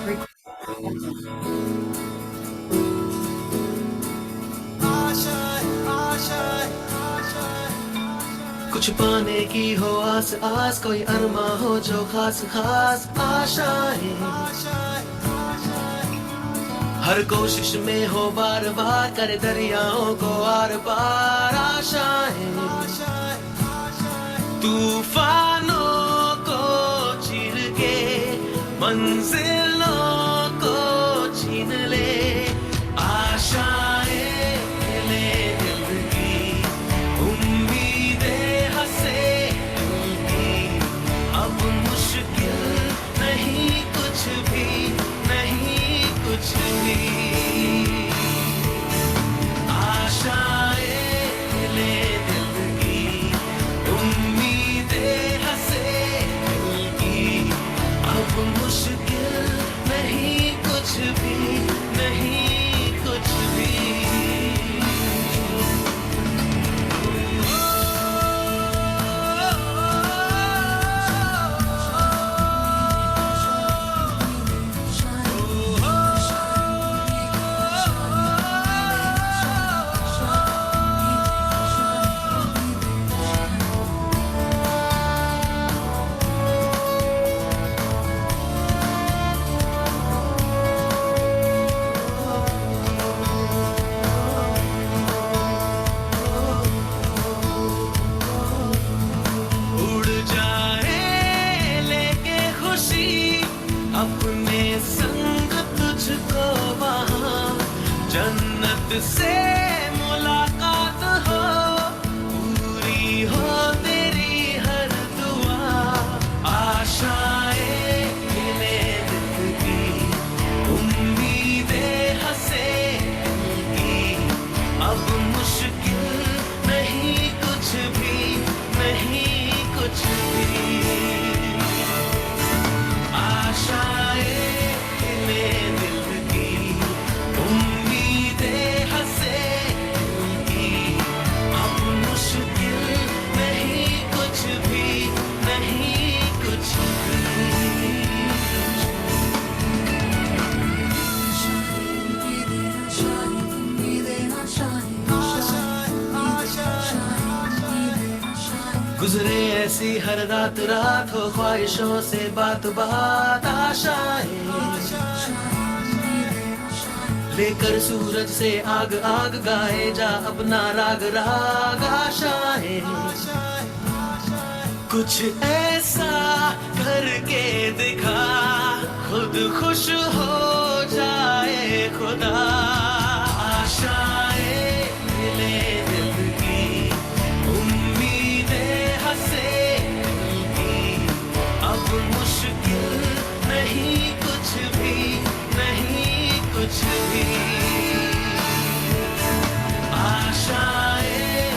कुछ पाने की हो आस आस, कोई अरमा हो जो खास खास आशाएं, हर कोशिश में हो बार बार, करे दरियाओं को आर पार आशाएं, तूफानों को चीर के मंजिलों को छीन ले आशाएं, ले दिल की उम्मीदें हंसे दिल की, अब मुश्किल नहीं कुछ भी, नहीं कुछ भी, आशाएं ले दिल की उम्मीदें हंसे दिल की, अब मुश्किल नहीं कुछ भी, नहीं कुछ भी। उड़ जाए लेके खुशी अपने संग तुझको वहाँ, जन्नत से मुलाकात हो, पूरी हो तेरी हर दुआ, आशाएं ले दिल की उम्मीदें हंसे दिल की, अब मुश्किल नहीं कुछ भी, नहीं कुछ भी, आशाएं ले दिल की उम्मीदें हंसे दिल की, अब मुश्किल नहीं कुछ भी, नहीं कुछ भी। गुजरे ऐसी हर रात रात, हो ख्वाहिशों से बात बात आशाएं, लेकर सूरज से आग आग गाए जा अपना राग राग आशाएं, कुछ ऐसा करके दिखा खुद खुश हो जाए खुदा, आशाएं ले दिल की उम्मीदें हंसे दिल की, अब मुश्किल नहीं कुछ भी, नहीं कुछ भी, आशाएं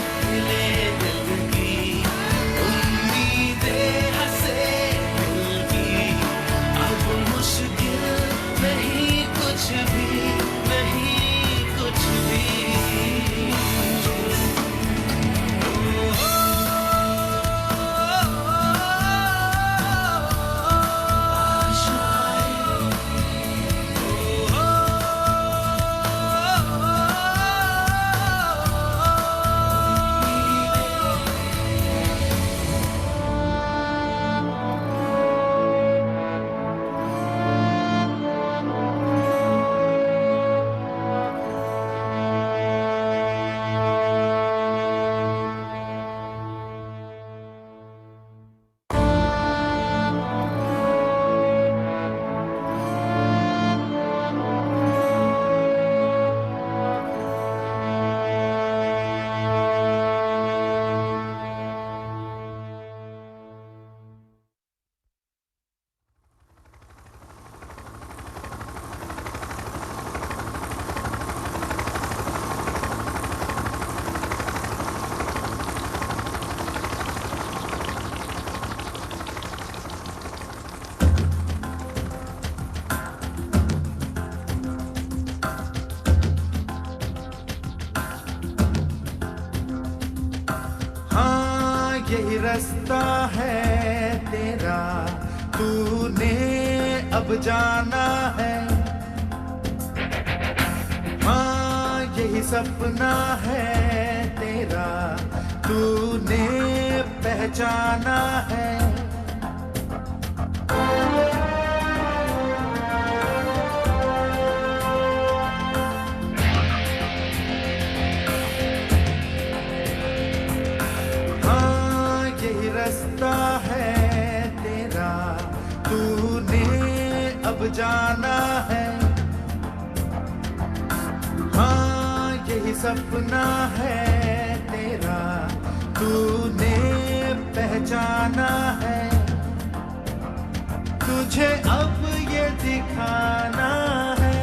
ले दिल की उम्मीदें हंसे दिल की, अब मुश्किल नहीं कुछ भी, नहीं कुछ भी। यही रास्ता है तेरा, तूने अब अब जाना है। हाँ यही सपना है तेरा, तूने पहचाना है। हाँ यही रास्ता है तेरा, तूने अब जाना है। हाँ यही सपना है तेरा, तूने पहचाना है। तुझे अब ये दिखाना है।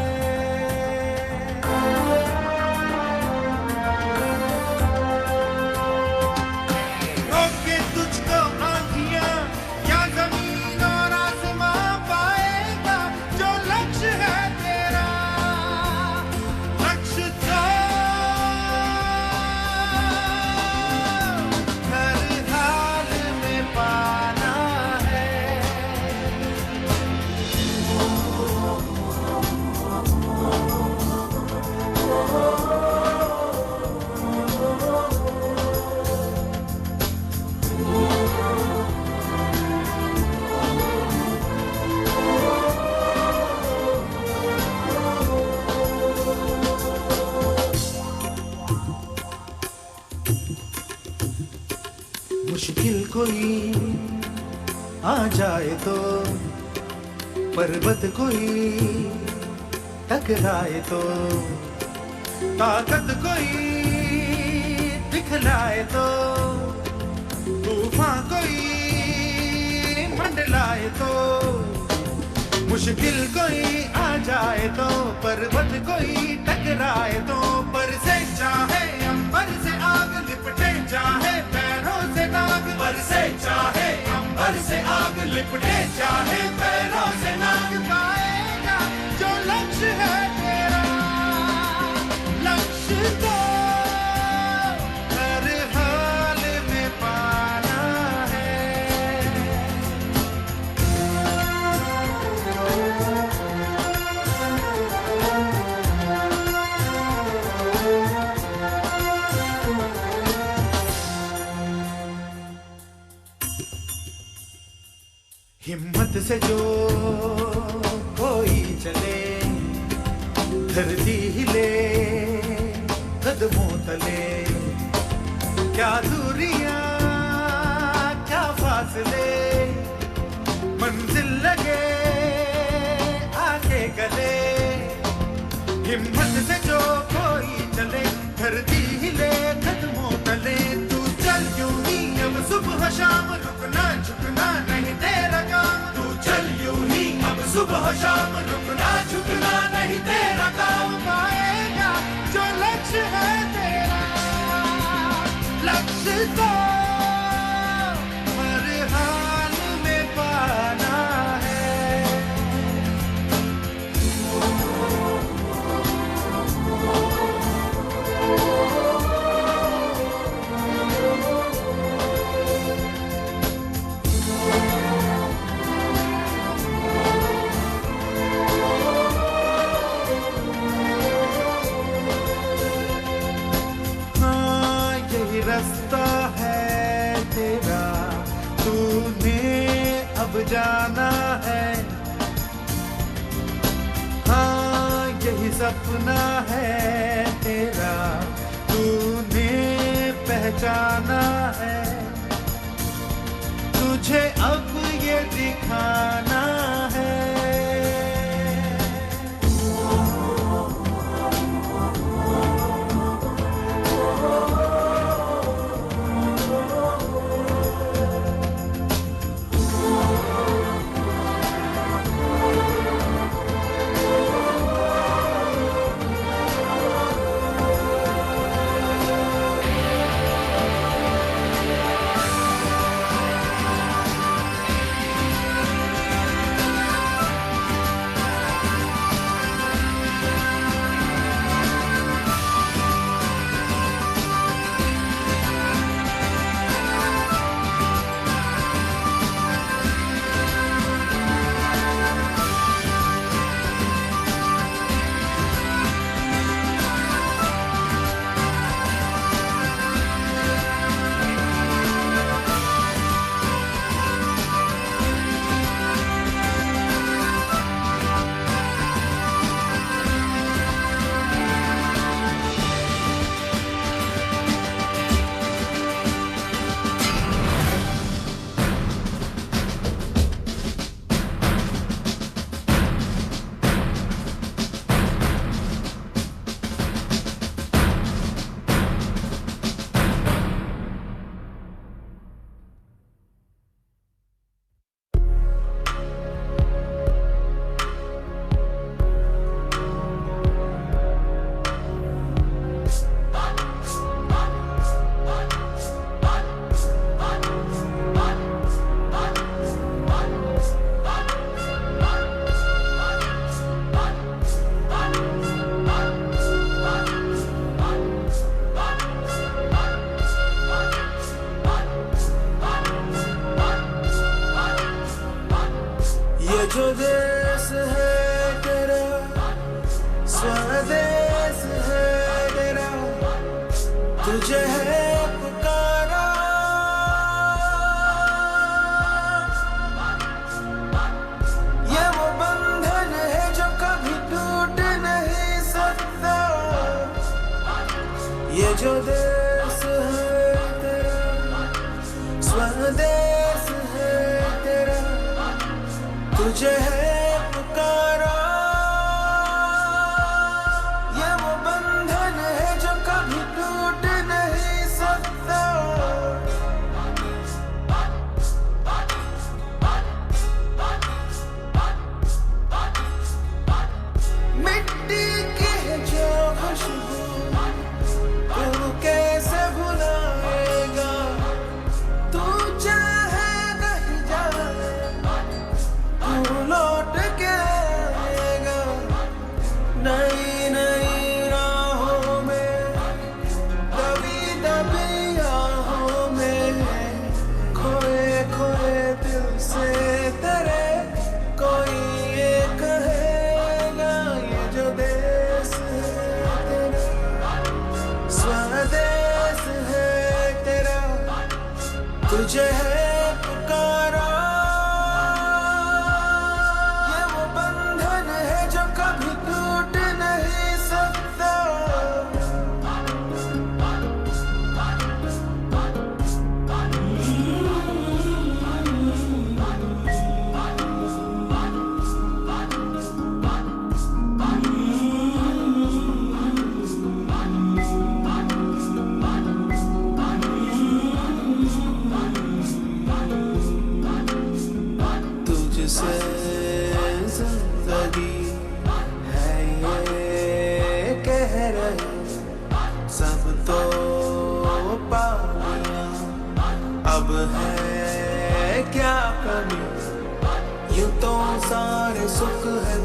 रोके तुझको आँखियाँ या जमीन और आसमां पाएगा जो लक्ष्य है तेरा। लक्ष्य तो हर हाल में पाना है। मुश्किल कोई आ जाए तो, पर्वत कोई टकराए तो, ताकत कोई दिखलाए तो, तूफान कोई मंडलाए तो। मुश्किल कोई आ जाए तो, पर्वत कोई टकराए तो, पर से चाहे अंबर से आग लिपटे चाहे पैरों से नाग, पर से चाहे अंबर से आग लिपटे चाहे पैरों से नाग, पाएगा जो लक्ष्य है तेरा। लक्ष्य तो हर हाल में पाना है। हिम्मत से जो कोई चले, धरती हिले कदमों तले। क्या दूरियां क्या फासले, मंजिल लगे आगे गले। हिम्मत से जो कोई चले, धरती हिले कदमों तले। तू चल यूं ही अब सुबह शाम, रुकना झुकना नहीं तेरा काम। तू चल यूं ही अब सुबह शाम, रुकना झुकना नहीं तेरा काम। पाएगा जो लक्ष्य है तेरा। लक्ष्य तो हर हाल में पाना है। रास्ता है तेरा, तूने अब जाना है। हाँ यही सपना है तेरा, तूने पहचाना है। तुझे अब ये दिखाना है।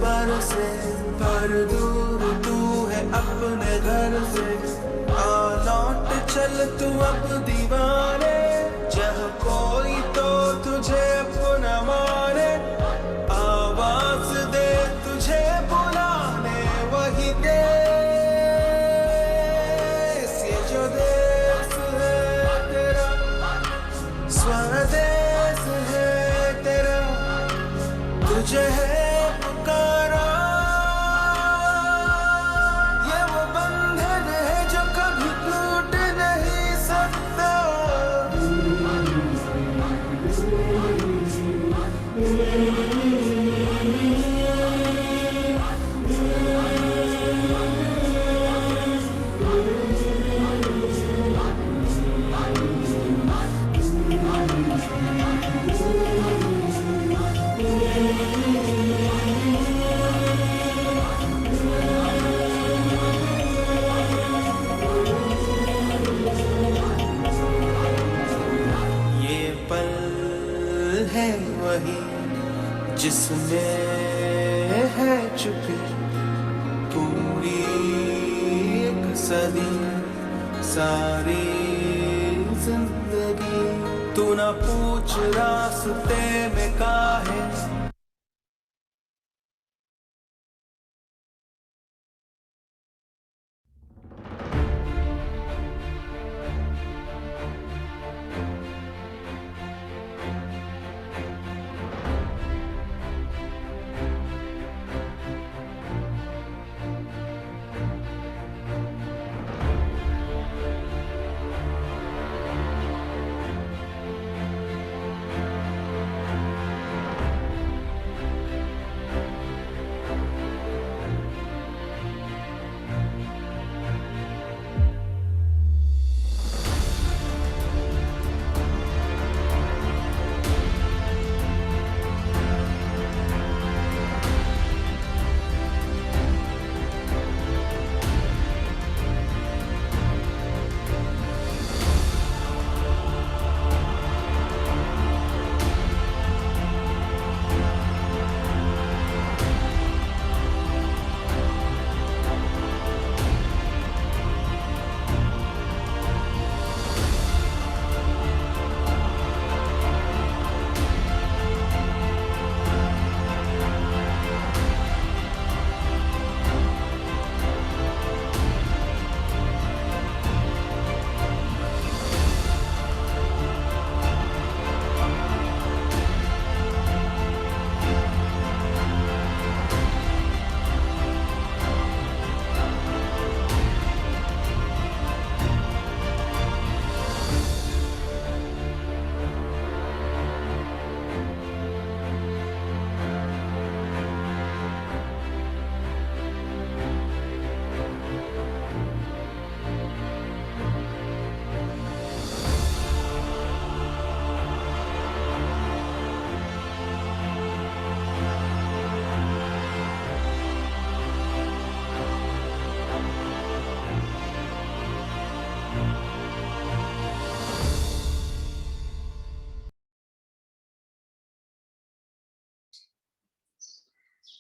पर से, पर दूर तू है अपने घर से। आ लौट चल तू अब दीवाने, जहाँ कोई तो तुझे अपना माने। आवाज दे तुझे बुलाने वही देश, ये जो देश है तेरा, स्वदेश है तेरा, तुझे है पुकारा। ये वो बंधन है जो कभी टूट नहीं सकता। ये पल है वही जिसमें है चुपी पूरी एक सदी, सारी जिंदगी। तू ना पूछ रास्ते में काहे,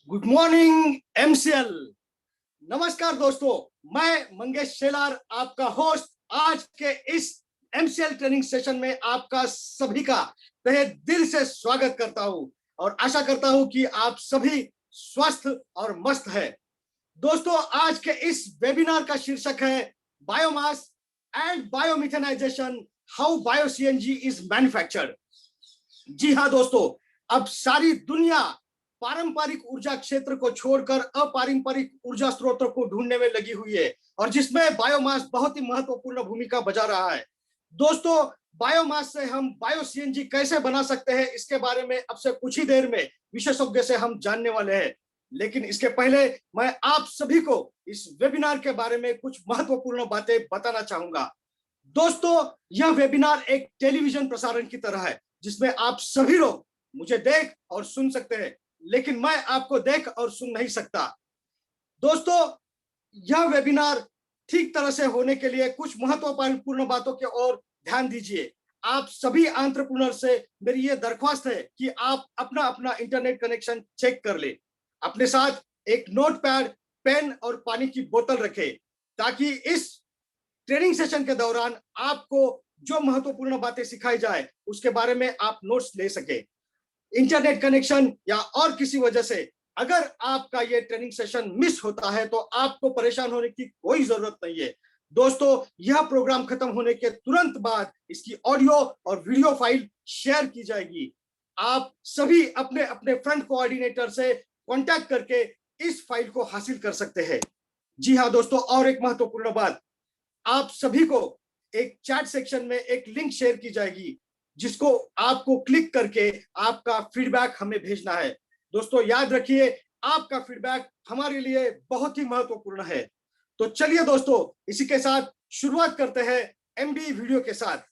गुड मॉर्निंग एमसीएल। नमस्कार दोस्तों, मैं मंगेश शेलार आपका होस्ट आज के इस एमसीएल ट्रेनिंग सेशन में आपका सभी का तहे दिल से स्वागत करता हूं और आशा करता हूं कि आप सभी स्वस्थ और मस्त है। दोस्तों, आज के इस वेबिनार का शीर्षक है biomass and biomethanization, how bio CNG is manufactured. जी हाँ दोस्तों, अब सारी दुनिया पारंपरिक ऊर्जा क्षेत्र को छोड़कर अपारंपरिक ऊर्जा स्रोतों को ढूंढने में लगी हुई है और जिसमें बायोमास बहुत ही महत्वपूर्ण भूमिका बजा रहा है। दोस्तों, बायोमास से हम बायो सीएनजी कैसे बना सकते हैं, इसके बारे में अब से कुछ ही देर में विशेषज्ञ से हम जानने वाले हैं। लेकिन इसके पहले मैं आप सभी को इस वेबिनार के बारे में कुछ महत्वपूर्ण बातें बताना चाहूंगा। दोस्तों, यह वेबिनार एक टेलीविजन प्रसारण की तरह है जिसमें आप सभी लोग मुझे देख और सुन सकते हैं, लेकिन मैं आपको देख और सुन नहीं सकता। दोस्तों, यह वेबिनार ठीक तरह से होने के लिए कुछ महत्वपूर्ण बातों की ओर ध्यान दीजिए। आप सभी एंटरप्रेन्योर से मेरी यह दरख्वास्त है कि आप अपना अपना इंटरनेट कनेक्शन चेक कर ले। अपने साथ एक नोटपैड, पेन और पानी की बोतल रखें ताकि इस ट्रेनिंग सेशन के दौरान आपको जो महत्वपूर्ण बातें सिखाई जाए उसके बारे में आप नोट्स ले सके। इंटरनेट कनेक्शन या और किसी वजह से अगर आपका ये ट्रेनिंग सेशन मिस होता है तो आपको परेशान होने की कोई जरूरत नहीं है। दोस्तों, यह प्रोग्राम खत्म होने के तुरंत बाद इसकी ऑडियो और वीडियो फाइल शेयर की जाएगी। आप सभी अपने अपने फ्रंट कोऑर्डिनेटर से कांटेक्ट करके इस फाइल को हासिल कर सकते हैं। जी हाँ दोस्तों, और एक महत्वपूर्ण बात, आप सभी को एक चैट सेक्शन में एक लिंक शेयर की जाएगी जिसको आपको क्लिक करके आपका फीडबैक हमें भेजना है। दोस्तों याद रखिए, आपका फीडबैक हमारे लिए बहुत ही महत्वपूर्ण है। तो चलिए दोस्तों, इसी के साथ शुरुआत करते हैं एमबी वीडियो के साथ।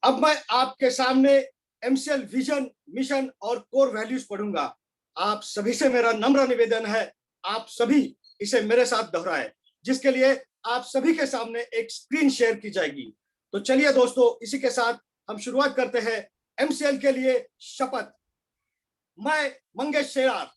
अब मैं आपके सामने एमसीएल विजन, मिशन और कोर वैल्यूज पढ़ूंगा। आप सभी से मेरा नम्र निवेदन है, आप सभी इसे मेरे साथ दोहराएं, जिसके लिए आप सभी के सामने एक स्क्रीन शेयर की जाएगी। तो चलिए दोस्तों, इसी के साथ हम शुरुआत करते हैं एमसीएल के लिए शपथ। मैं Mangesh Shelar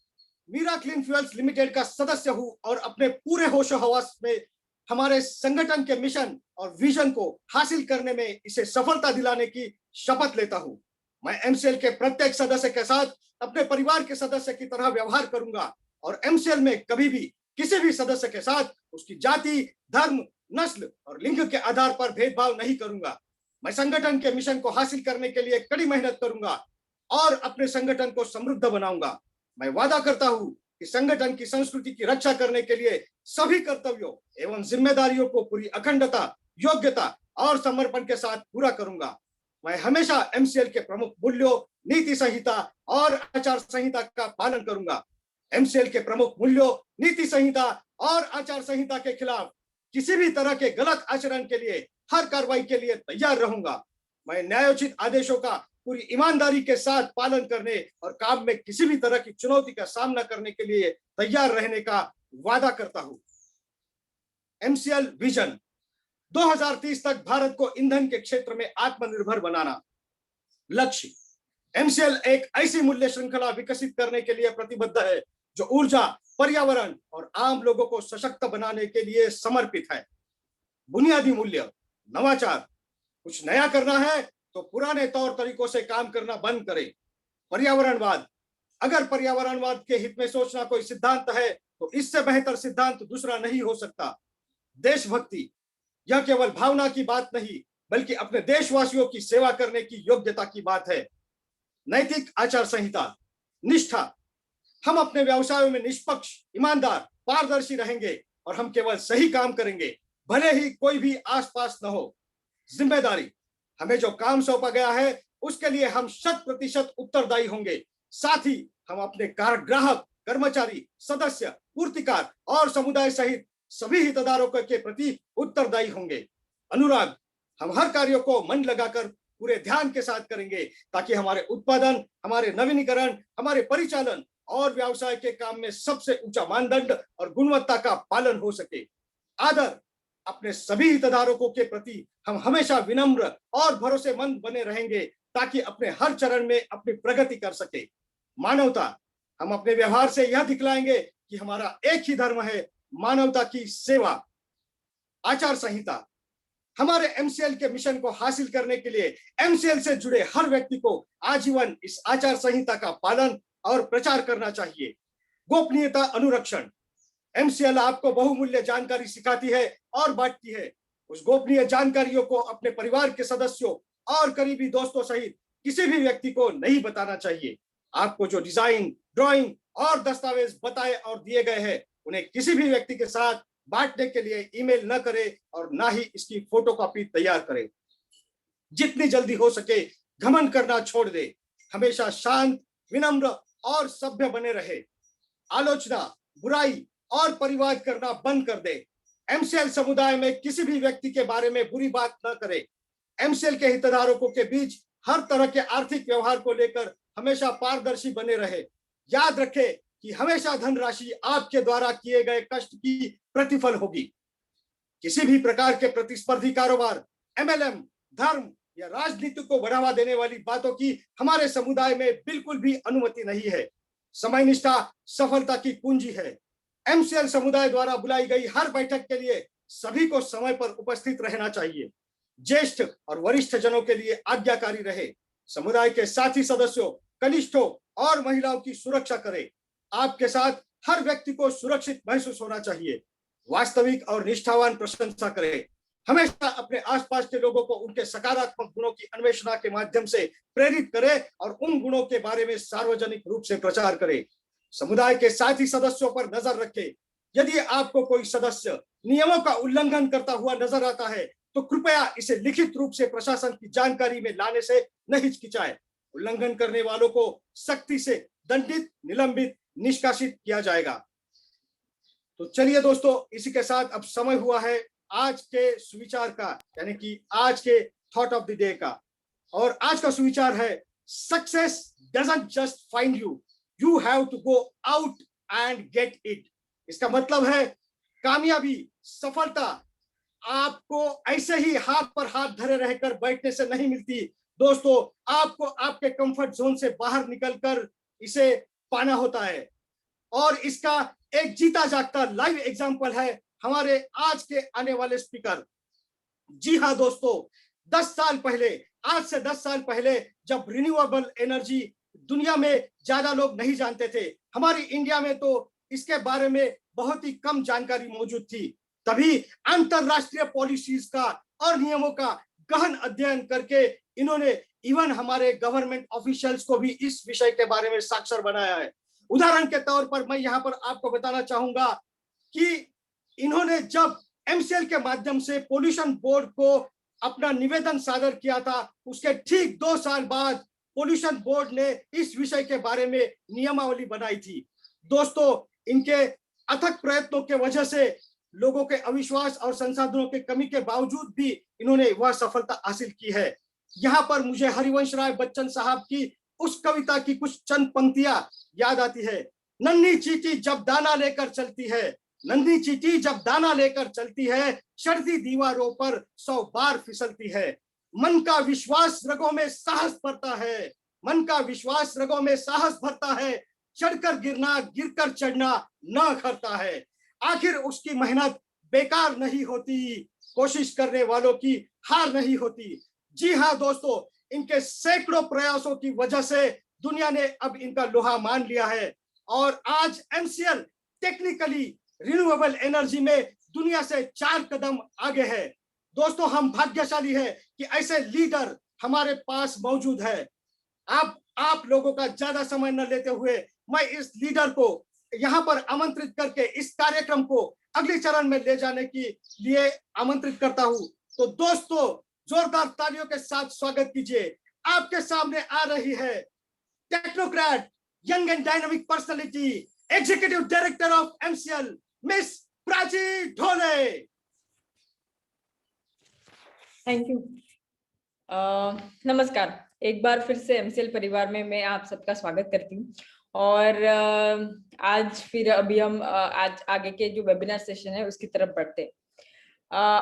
Meera clean fuels limited का सदस्य हूं और अपने पूरे होशो हवास में हमारे संगठन के मिशन और विजन को हासिल करने में इसे सफलता दिलाने की शपथ लेता हूं। मैं एमसीएल के प्रत्येक सदस्य के साथ अपने परिवार के सदस्य की तरह व्यवहार करूंगा और एमसीएल में कभी भी किसी भी सदस्य के साथ उसकी जाति, धर्म, नस्ल और लिंग के आधार पर भेदभाव नहीं करूंगा। मैं संगठन के मिशन को हासिल करने के लिए कड़ी मेहनत करूंगा और अपने संगठन को समृद्ध बनाऊंगा। मैं वादा करता हूं कि संगठन की संस्कृति की रक्षा करने के लिए सभी कर्तव्यों एवं जिम्मेदारियों को पूरी अखंडता, योग्यता और समर्पण के साथ पूरा करूंगा। मैं हमेशा एमसीएल के प्रमुख मूल्यों, नीति संहिता और आचार संहिता का पालन करूंगा। एमसीएल के प्रमुख मूल्यों, नीति संहिता और आचार संहिता के खिलाफ किसी भी तरह के गलत आचरण के लिए हर कार्रवाई के लिए तैयार रहूंगा। मैं न्यायोचित आदेशों का पूरी ईमानदारी के साथ पालन करने और काम में किसी भी तरह की चुनौती का सामना करने के लिए तैयार रहने का वादा करता हूं। एमसीएल विजन 2030 तक भारत को ईंधन के क्षेत्र में आत्मनिर्भर बनाना लक्ष्य। एमसीएल एक ऐसी मूल्य श्रृंखला विकसित करने के लिए प्रतिबद्ध है जो ऊर्जा, पर्यावरण और आम लोगों को सशक्त बनाने के लिए समर्पित है। बुनियादी मूल्य, नवाचार। कुछ नया करना है तो पुराने तौर तरीकों से काम करना बंद करें। पर्यावरणवाद। अगर पर्यावरणवाद के हित में सोचना कोई सिद्धांत है तो इससे बेहतर सिद्धांत दूसरा नहीं हो सकता। देशभक्ति। यह केवल भावना की बात नहीं बल्कि अपने देशवासियों की सेवा करने की योग्यता की बात है। नैतिक आचार संहिता। निष्ठा। हम अपने व्यवसायों में निष्पक्ष, ईमानदार, पारदर्शी रहेंगे और हम केवल सही काम करेंगे, भले ही कोई भी आसपास न हो। जिम्मेदारी। हमें जो काम सौंपा गया है उसके लिए हम 100% उत्तरदायी होंगे। साथ ही हम अपने ग्राहक, कर्मचारी, सदस्य, पूर्तिकार और समुदाय सहित सभी हितधारकों के प्रति उत्तरदायी होंगे। अनुराग। हम हर कार्यों को मन लगाकर पूरे ध्यान के साथ करेंगे ताकि हमारे उत्पादन, हमारे नवीनीकरण, हमारे परिचालन और व्यवसाय के काम में सबसे ऊंचा मानदंड और गुणवत्ता का पालन हो सके। आदर। अपने सभी हितधारकों के प्रति हम हमेशा विनम्र और भरोसेमंद बने रहेंगे ताकि अपने हर चरण में अपनी प्रगति कर सके। मानवता। हम अपने व्यवहार से यह दिखलाएंगे कि हमारा एक ही धर्म है, मानवता की सेवा। आचार संहिता। हमारे एमसीएल के मिशन को हासिल करने के लिए एमसीएल से जुड़े हर व्यक्ति को आजीवन इस आचार संहिता का पालन और प्रचार करना चाहिए। गोपनीयता अनुरक्षण। एमसीएल आपको बहुमूल्य जानकारी सिखाती है और बांटती है। उस गोपनीय जानकारियों को अपने परिवार के सदस्यों और करीबी दोस्तों सहित किसी भी व्यक्ति को नहीं बताना चाहिए। आपको जो डिजाइन, ड्राइंग और दस्तावेज बताए और दिए गए हैं उन्हें किसी भी व्यक्ति के साथ बांटने के लिए ईमेल न करें और ना ही इसकी फोटोकॉपी तैयार करें। जितनी जल्दी हो सके घमंड करना छोड़ दे। हमेशा शांत, विनम्र और सभ्य बने रहे। आलोचना, बुराई और परिवाद करना बंद कर दे। एमसीएल समुदाय में किसी भी व्यक्ति के बारे में बुरी बात न करे। एमसीएल के हितधारकों के बीच हर तरह के आर्थिक व्यवहार को लेकर हमेशा पारदर्शी बने रहे। याद रखें कि हमेशा धनराशि आपके द्वारा किए गए कष्ट की प्रतिफल होगी। किसी भी प्रकार के प्रतिस्पर्धी कारोबार, एमएलएम, धर्म या राजनीति को बढ़ावा देने वाली बातों की हमारे समुदाय में बिल्कुल भी अनुमति नहीं है। समय निष्ठा सफलता की कुंजी है। एमसीएल समुदाय द्वारा बुलाई गई हर बैठक के लिए सभी को समय पर उपस्थित रहना चाहिए। ज्येष्ठ और वरिष्ठ जनों के लिए आज्ञाकारी रहे। समुदाय के साथी सदस्यों, कनिष्ठों और महिलाओं की सुरक्षा करें। आपके साथ हर व्यक्ति को सुरक्षित महसूस होना चाहिए। वास्तविक और निष्ठावान प्रशंसा करें। हमेशा अपने आसपास के लोगों को उनके सकारात्मक गुणों की अन्वेषणा के माध्यम से प्रेरित करें और उन गुणों के बारे में सार्वजनिक रूप से प्रचार करें। समुदाय के साथी सदस्यों पर नजर रखें। यदि आपको कोई सदस्य नियमों का उल्लंघन करता हुआ नजर आता है तो कृपया इसे लिखित रूप से प्रशासन की जानकारी में लाने से न हिचकिचाएं। उल्लंघन करने वालों को सख्ती से दंडित, निलंबित, निष्कासित किया जाएगा। तो चलिए दोस्तों, इसी के साथ अब समय हुआ है आज के सुविचार का, यानी कि आज के थॉट ऑफ द डे का। और आज का सुविचार है, success doesn't just find you, you have to go out and get it. इसका मतलब है कामयाबी, सफलता आपको ऐसे ही हाथ पर हाथ धरे रहकर बैठने से नहीं मिलती। दोस्तों, आपको आपके कंफर्ट जोन से बाहर निकलकर इसे पाना होता है। और इसका एक जीता जागता लाइव एग्जांपल है हमारे आज के आने वाले स्पीकर। जी हाँ दोस्तों, 10 साल पहले, आज से 10 साल पहले जब रिन्यूएबल एनर्जी दुनिया में ज्यादा लोग नहीं जानते थे, हमारी इंडिया में तो इसके बारे में बहुत ही कम जानकारी मौजूद थी। तभी अंतरराष्ट्रीय पॉलिसीज का और नियमों का गहन अध्ययन करके इन्होंने इवन हमारे गवर्नमेंट ऑफिशियल्स को भी इस विषय के बारे में साक्षर बनाया है। उदाहरण के तौर पर मैं यहाँ पर आपको बताना चाहूंगा कि इन्होंने जब एमसीएल के माध्यम से पोल्यूशन बोर्ड को अपना निवेदन सादर किया था, उसके ठीक 2 साल बाद पोल्यूशन बोर्ड ने इस विषय के बारे में नियमावली बनाई थी। दोस्तों, इनके अथक प्रयत्नों के वजह से लोगों के अविश्वास और संसाधनों के कमी के बावजूद भी इन्होंने वह सफलता हासिल की है। यहाँ पर मुझे हरिवंश राय बच्चन साहब की उस कविता की कुछ चंद पंक्तियां याद आती है। नन्ही चींटी जब दाना लेकर चलती है, नन्ही चींटी जब दाना लेकर चलती है, चढ़ती दीवारों पर 100 बार फिसलती है। मन का विश्वास रगों में साहस भरता है, मन का विश्वास रगों में साहस भरता है, चढ़कर गिरना गिरकर चढ़ना न करता है। आखिर उसकी मेहनत बेकार नहीं होती, कोशिश करने वालों की हार नहीं होती। जी हाँ दोस्तों, इनके सैकड़ों प्रयासों की वजह से दुनिया ने अब इनका लोहा मान लिया है और आज एमसीएल टेक्निकली रिन्यूएबल एनर्जी में दुनिया से 4 कदम आगे है। दोस्तों, हम भाग्यशाली है कि ऐसे लीडर हमारे पास मौजूद है। आप लोगों का ज्यादा समय न लेते हुए मैं इस लीडर को यहाँ पर आमंत्रित करके इस कार्यक्रम को अगले चरण में ले जाने के लिए आमंत्रित करता हूँ। तो दोस्तों, जोरदार तालियों के साथ स्वागत कीजिए। आपके सामने आ रही है technocrat, young and dynamic personality, executive director of MCL, miss Prachi Dhole. Thank you. नमस्कार, एक बार फिर से एमसीएल परिवार में मैं आप सबका स्वागत करती हूँ। और आज फिर अभी हम आज आगे के जो वेबिनार सेशन है उसकी तरफ बढ़ते हैं।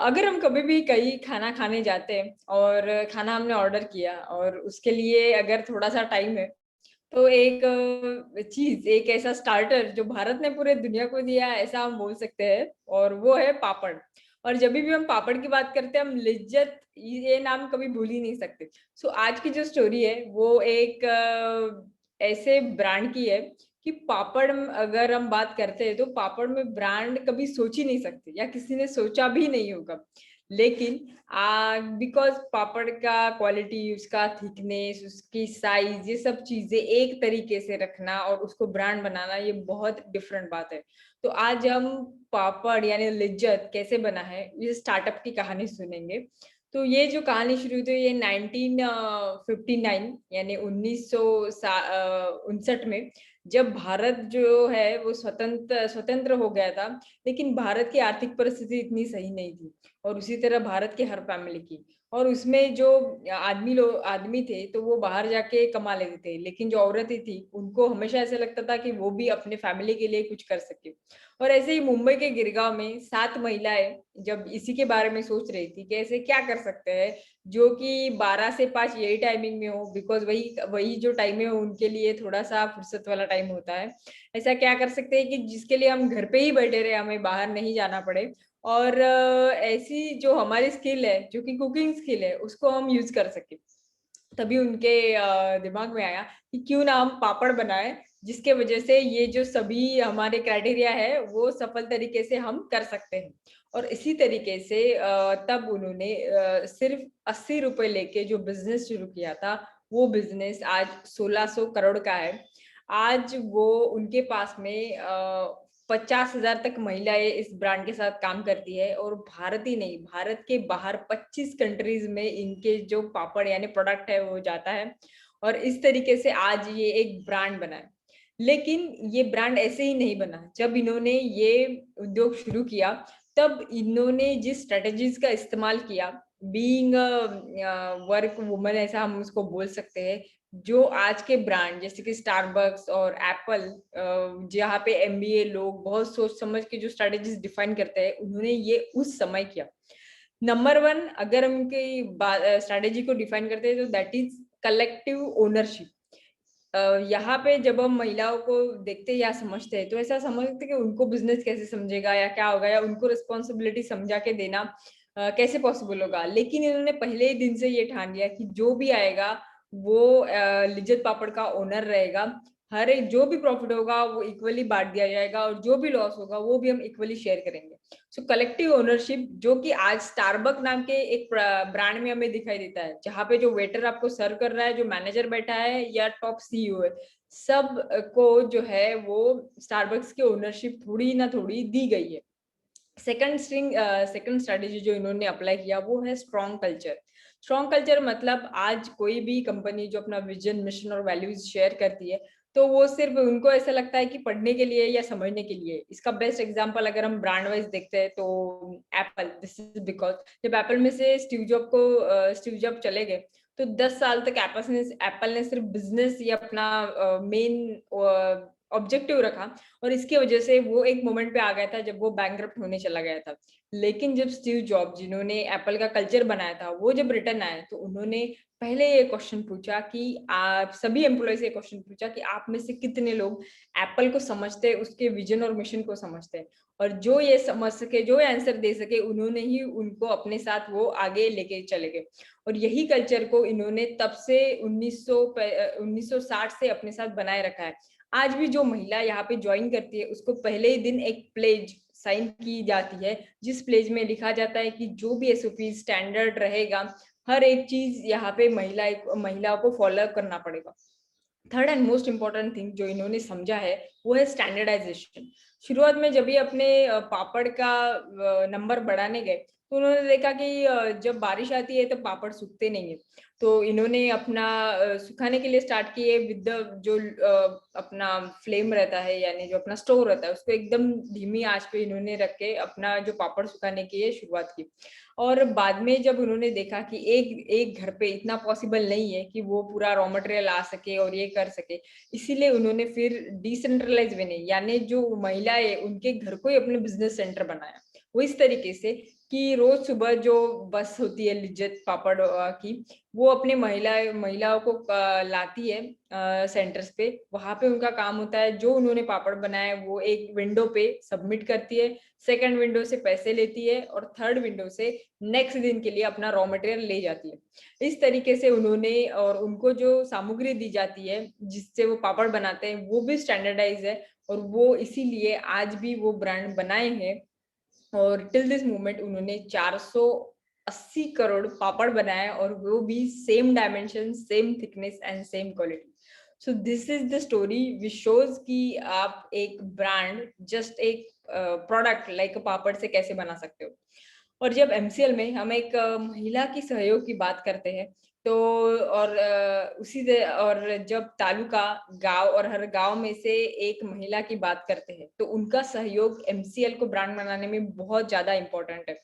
अगर हम कभी भी कहीं खाना खाने जाते हैं और खाना हमने ऑर्डर किया और उसके लिए अगर थोड़ा सा टाइम है तो एक चीज, एक ऐसा स्टार्टर जो भारत ने पूरे दुनिया को दिया ऐसा हम बोल सकते हैं, और वो है पापड़। और जब भी हम पापड़ की बात करते हैं हम लिज्जत ये नाम कभी भूल ही नहीं सकते। सो आज की जो स्टोरी है वो एक ऐसे ब्रांड की है कि पापड़ अगर हम बात करते हैं तो पापड़ में ब्रांड कभी सोच ही नहीं सकते या किसी ने सोचा भी नहीं होगा, लेकिन बिकॉज पापड़ का क्वालिटी, उसका थिकनेस, उसकी साइज, ये सब चीजें एक तरीके से रखना और उसको ब्रांड बनाना ये बहुत डिफरेंट बात है। तो आज हम पापड़ यानी लिज्जत कैसे बना है ये स्टार्टअप की कहानी सुनेंगे। तो ये जो कहानी शुरू हुई थी ये 1959 यानी 1959 में, जब भारत जो है वो स्वतंत्र हो गया था। लेकिन भारत की आर्थिक परिस्थिति इतनी सही नहीं थी और उसी तरह भारत के हर फैमिली की। और उसमें जो आदमी थे तो वो बाहर जाके कमा लेते थे, लेकिन जो औरतें थी उनको हमेशा ऐसा लगता था कि वो भी अपने फैमिली के लिए कुछ कर सके। और ऐसे ही मुंबई के गिरगांव में 7 महिलाएं जब इसी के बारे में सोच रही थी कि ऐसे क्या कर सकते हैं जो कि 12 से 5 यही टाइमिंग में हो, बिकॉज वही जो टाइम है उनके लिए थोड़ा सा फुर्सत वाला टाइम होता है। ऐसा क्या कर सकते हैं कि जिसके लिए हम घर पे ही बैठे रहे, हमें बाहर नहीं जाना पड़े, और ऐसी जो हमारी स्किल है जो कि कुकिंग स्किल है उसको हम यूज कर सके। तभी उनके दिमाग में आया कि क्यों ना हम पापड़ बनाए, जिसके वजह से ये जो सभी हमारे क्राइटेरिया है वो सफल तरीके से हम कर सकते हैं। और इसी तरीके से तब उन्होंने सिर्फ 80 रुपए लेके जो बिजनेस शुरू किया था वो बिजनेस आज 1600 करोड़ का है। आज वो उनके पास में 50,000 तक महिलाएं इस ब्रांड के साथ काम करती है, और भारत ही नहीं, भारत के बाहर 25 कंट्रीज में इनके जो पापड़ यानी प्रोडक्ट है वो जाता है। और इस तरीके से आज ये एक ब्रांड बना है। लेकिन ये ब्रांड ऐसे ही नहीं बना। जब इन्होंने ये उद्योग शुरू किया तब इन्होंने जिस स्ट्रेटेजीज का इस्तेमाल किया, बीइंग वर्क वुमन ऐसा हम उसको बोल सकते हैं, जो आज के ब्रांड जैसे कि स्टारबक्स और एप्पल, जहाँ पे एमबीए लोग बहुत सोच समझ के जो स्ट्रेटेजीज डिफाइन करते हैं, उन्होंने ये उस समय किया। नंबर 1 अगर हम उनकी स्ट्रेटेजी को डिफाइन करते हैं तो दैट इज कलेक्टिव ओनरशिप। यहाँ पे जब हम महिलाओं को देखते या समझते हैं तो ऐसा समझते कि उनको बिजनेस कैसे समझेगा या क्या होगा, या उनको रिस्पॉन्सिबिलिटी समझा के देना कैसे पॉसिबल होगा। लेकिन इन्होंने पहले ही दिन से ये ठान लिया कि जो भी आएगा वो लिज्जत पापड़ का ओनर रहेगा। हर एक जो भी प्रॉफिट होगा वो इक्वली बांट दिया जाएगा और जो भी लॉस होगा वो भी हम इक्वली शेयर करेंगे। सो कलेक्टिव ओनरशिप, जो कि आज स्टारबक नाम के एक ब्रांड में हमें दिखाई देता है, जहाँ पे जो वेटर आपको सर्व कर रहा है, जो मैनेजर बैठा है या टॉप सीईओ है, सब को जो है वो स्टारबक्स की ओनरशिप थोड़ी ना थोड़ी दी गई है। सेकंड स्ट्रेटेजी जो इन्होंने अप्लाई किया वो है स्ट्रॉन्ग कल्चर। स्ट्रॉन्ग कल्चर मतलब आज कोई भी कंपनी जो अपना विजन, मिशन और वैल्यूज शेयर करती है तो वो सिर्फ उनको ऐसा लगता है कि पढ़ने के लिए या समझने के लिए। इसका बेस्ट एग्जांपल अगर हम ब्रांड वाइज देखते हैं तो एप्पल, दिस इज बिकॉज जब एप्पल में से स्टीव जॉब चले गए तो 10 साल तक एप्पल ने सिर्फ बिजनेस या अपना मेन ऑब्जेक्टिव रखा, और इसकी वजह से वो एक मोमेंट पे आ गया था जब वो बैंकरप्ट होने चला गया था। लेकिन जब स्टीव जॉब, जिन्होंने एप्पल का कल्चर बनाया था, वो जब रिटर्न आए तो उन्होंने पहले ये क्वेश्चन पूछा कि आप सभी एम्प्लॉय से क्वेश्चन पूछा कि आप में से कितने लोग एप्पल को समझते हैं, उसके विजन और मिशन को समझते हैं, और जो ये समझ सके, जो आंसर दे सके, उन्होंने ही उनको अपने साथ वो आगे लेके चले गए। और यही कल्चर को इन्होंने तब से 1960 से अपने साथ बनाए रखा है। आज भी जो महिला यहाँ पे ज्वाइन करती है उसको पहले ही दिन एक प्लेज साइन की जाती है, जिस प्लेज में लिखा जाता है कि जो भी एसओपी स्टैंडर्ड रहेगा, हर एक चीज यहाँ पे महिलाओं को फॉलो करना पड़ेगा। Third and most important thing जो इन्होंने समझा है वो है स्टैंडर्डाइजेशन। शुरुआत में जब भी अपने पापड़ का नंबर बढ़ाने गए तो उन्होंने देखा कि जब बारिश आती है तो पापड़ सूखते नहीं है, तो इन्होंने अपना सुखाने के लिए स्टार्ट किए विद जो अपना फ्लेम रहता है, यानी जो अपना स्टोव रहता है, उसको एकदम धीमी आंच पे इन्होंने रख के अपना जो पापड़ सुखाने की शुरुआत की। और बाद में जब उन्होंने देखा कि एक एक घर पे इतना पॉसिबल नहीं है कि वो पूरा रॉ मटेरियल आ सके और ये कर सके, इसीलिए उन्होंने फिर डिसेंट्रलाइज वे नहीं, यानी जो महिलाएं उनके घर को ही अपने बिजनेस सेंटर बनाया। वो इस तरीके से कि रोज सुबह जो बस होती है लिज्जत पापड़ की, वो अपने महिलाओं को लाती है सेंटर्स पे। वहां पे उनका काम होता है, जो उन्होंने पापड़ बनाया है वो एक विंडो पे सबमिट करती है, सेकंड विंडो से पैसे लेती है, और थर्ड विंडो से नेक्स्ट दिन के लिए अपना रॉ मटेरियल ले जाती है। इस तरीके से उन्होंने, और उनको जो सामग्री दी जाती है जिससे वो पापड़ बनाते हैं वो भी स्टैंडर्डाइज है, और वो इसीलिए आज भी वो ब्रांड बनाए हैं। और टिल दिस मोमेंट उन्होंने 480 करोड़ पापड़ बनाए, और वो भी same dimension, same thickness and same quality. So this is the story which shows कि आप एक ब्रांड जस्ट एक प्रोडक्ट लाइक पापड़ से कैसे बना सकते हो। और जब एमसीएल में हम एक महिला की सहयोग की बात करते हैं तो, और और जब तालुका, गांव और हर गांव में से एक महिला की बात करते हैं तो उनका सहयोग एमसीएल को ब्रांड बनाने में बहुत ज्यादा इंपॉर्टेंट है।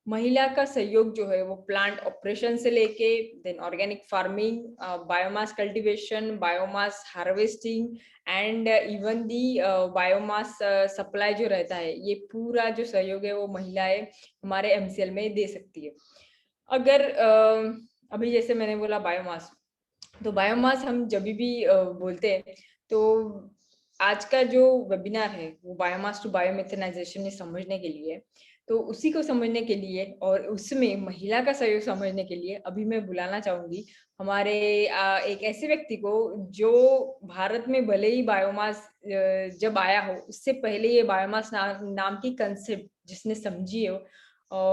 महिला का सहयोग जो है वो प्लांट ऑपरेशन से लेके then organic farming, biomass cultivation, biomass harvesting and even the biomass supply जो रहता है, ये पूरा जो सहयोग है वो महिलाएं हमारे एमसीएल में दे सकती है। अगर अभी जैसे मैंने बोला बायोमास, तो बायोमास हम जब भी बोलते हैं तो आज का जो वेबिनार है वो बायोमास टू बायोमेथनाइजेशन में समझने के लिए, तो उसी को समझने के लिए और उसमें महिला का सहयोग समझने के लिए अभी मैं बुलाना चाहूंगी हमारे एक ऐसे व्यक्ति को जो भारत में भले ही बायोमास जब आया हो उससे पहले ये बायोमास नाम की कंसेप्ट जिसने समझी हो,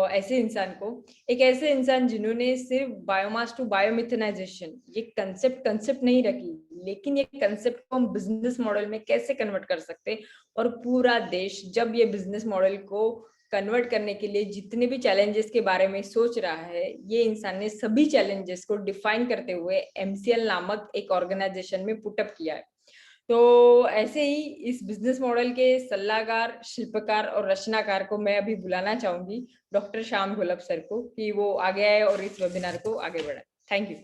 ऐसे इंसान को, एक ऐसे इंसान जिन्होंने सिर्फ बायोमास टू बायोमिथनाइजेशन ये कंसेप्ट नहीं रखी, लेकिन ये कंसेप्ट को हम बिजनेस मॉडल में कैसे कन्वर्ट कर सकते, और पूरा देश जब ये बिजनेस मॉडल को कन्वर्ट करने के लिए जितने भी चैलेंजेस के बारे में सोच रहा है, ये इंसान ने सभी चैलेंजेस को डिफाइन करते हुए एमसीएल नामक एक ऑर्गेनाइजेशन में पुटअप किया है। तो ऐसे ही इस बिजनेस मॉडल के सलाहकार, शिल्पकार और रचनाकार को मैं अभी बुलाना चाहूंगी डॉक्टर श्याम घोलप सर को कि वो आगे आए और इस वेबिनार को आगे बढ़ाए। Thank you.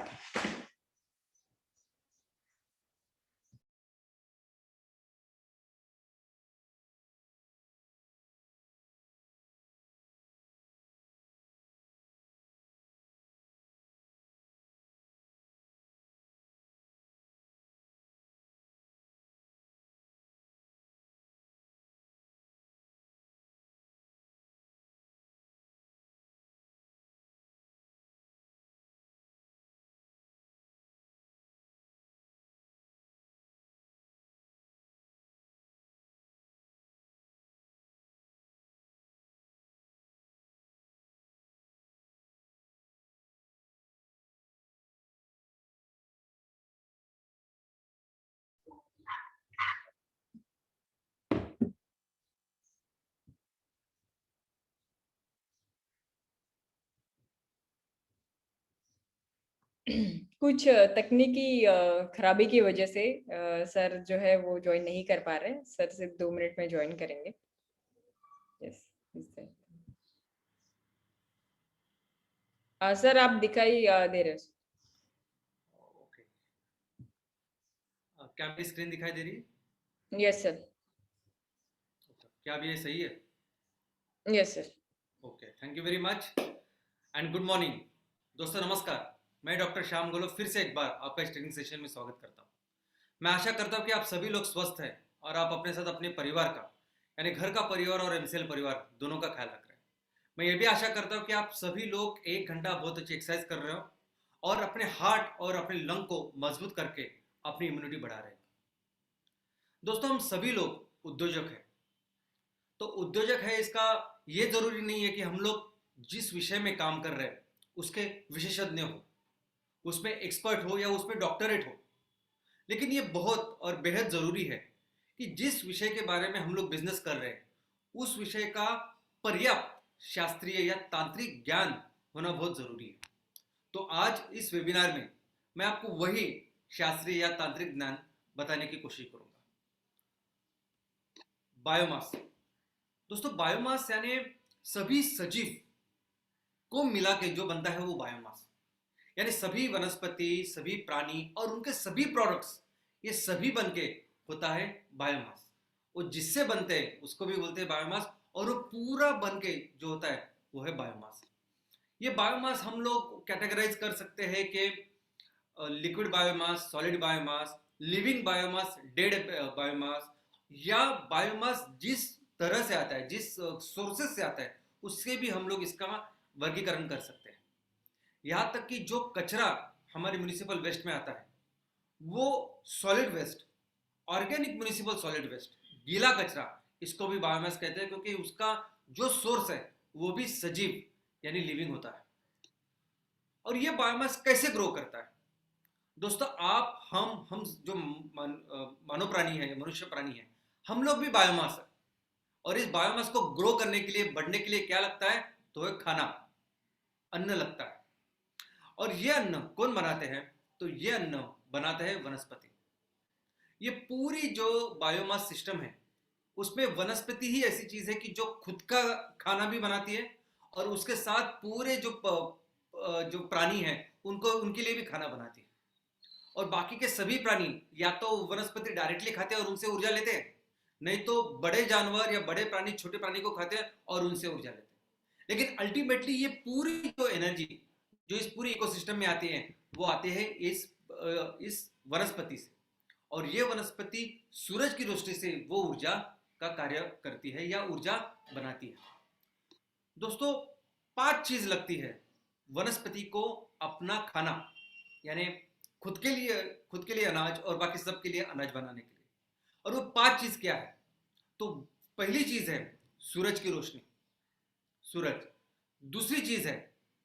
कुछ तकनीकी खराबी की वजह से सर जो है वो ज्वाइन नहीं कर पा रहे हैं। सर सिर्फ 2 मिनट में ज्वाइन करेंगे। यस, सर आप दिखाई दे रहे हो। ओके, क्या मेरी स्क्रीन दिखाई दे रही है? Yes sir. क्या अभी ये सही है? Yes sir. Okay, thank you very much and good morning. दोस्तों नमस्कार, मैं डॉक्टर श्याम गोलो फिर से एक बार आपका इस ट्रेनिंग सेशन में स्वागत करता हूँ। मैं आशा करता हूँ कि आप सभी लोग स्वस्थ हैं और आप अपने साथ अपने परिवार का, यानी घर का परिवार और एमसीएल परिवार दोनों का ख्याल रख रहे हैं। मैं ये भी आशा करता हूँ कि आप सभी लोग 1 घंटा बहुत अच्छी एक्सरसाइज कर रहे हो और अपने हार्ट और अपने लंग को मजबूत करके अपनी इम्यूनिटी बढ़ा रहे हैं। दोस्तों हम सभी लोग उद्योजक हैं, तो उद्योजक है इसका ये जरूरी नहीं है कि हम लोग जिस विषय में काम कर रहे हैं उसके विशेषज्ञ हो, उसमें एक्सपर्ट हो या उसमें डॉक्टरेट हो, लेकिन ये बहुत और बेहद जरूरी है कि जिस विषय के बारे में हम लोग बिजनेस कर रहे हैं उस विषय का पर्याप्त शास्त्रीय या तांत्रिक ज्ञान होना बहुत जरूरी है। तो आज इस वेबिनार में मैं आपको वही शास्त्रीय या तांत्रिक ज्ञान बताने की कोशिश करूंगा। बायोमास, दोस्तों बायोमास यानी सभी सजीव को मिला के जो बनता है वो बायोमास, यानी सभी वनस्पति, सभी प्राणी और उनके सभी प्रोडक्ट्स, ये सभी बनके होता है बायोमास। और जिससे बनते हैं उसको भी बोलते हैं बायोमास, और वो पूरा बनके जो होता है वो है बायोमास। ये बायोमास हम लोग कैटेगराइज कर सकते हैं कि liquid biomass, solid biomass, living biomass, dead biomass, या बायोमास जिस तरह से आता है, जिस सोर्सेस से आता है उससे भी हम लोग इसका वर्गीकरण कर सकते हैं। यहाँ तक कि जो कचरा हमारे म्युनिसिपल वेस्ट में आता है वो solid waste, organic municipal solid waste, गीला कचरा, इसको भी बायोमास कहते हैं क्योंकि उसका जो सोर्स है वो भी सजीव यानी लिविंग होता है। और ये बायोमास कैसे ग्रो करता है? दोस्तों आप हम जो मानव प्राणी है, मनुष्य प्राणी है, हम लोग भी बायोमास है। और इस बायोमास को ग्रो करने के लिए, बढ़ने के लिए क्या लगता है? तो है खाना, अन्न लगता है। और ये अन्न कौन बनाते हैं? तो ये अन्न बनाते हैं वनस्पति। ये पूरी जो बायोमास सिस्टम है उसमें वनस्पति ही ऐसी चीज है कि जो खुद का खाना भी बनाती है और उसके साथ पूरे जो प्राणी हैं उनको, उनके लिए भी खाना बनाती है। और बाकी के सभी प्राणी या तो वनस्पति डायरेक्टली खाते हैं और उनसे ऊर्जा लेते हैं, नहीं तो बड़े जानवर या बड़े प्राणी छोटे प्राणी को खाते हैं और उनसे ऊर्जा लेते हैं। लेकिन अल्टीमेटली ये पूरी जो एनर्जी जो इस पूरी इकोसिस्टम में आती है वो आते हैं इस वनस्पति से। और ये वनस्पति सूरज की रोशनी से वो ऊर्जा का कार्य करती है या ऊर्जा बनाती है। दोस्तों 5 चीज लगती है वनस्पति को अपना खाना, यानी खुद के लिए अनाज और बाकी सब के लिए अनाज बनाने के लिए। और वो 5 चीज क्या है? तो पहली चीज है सूरज की रोशनी, सूरज। दूसरी चीज है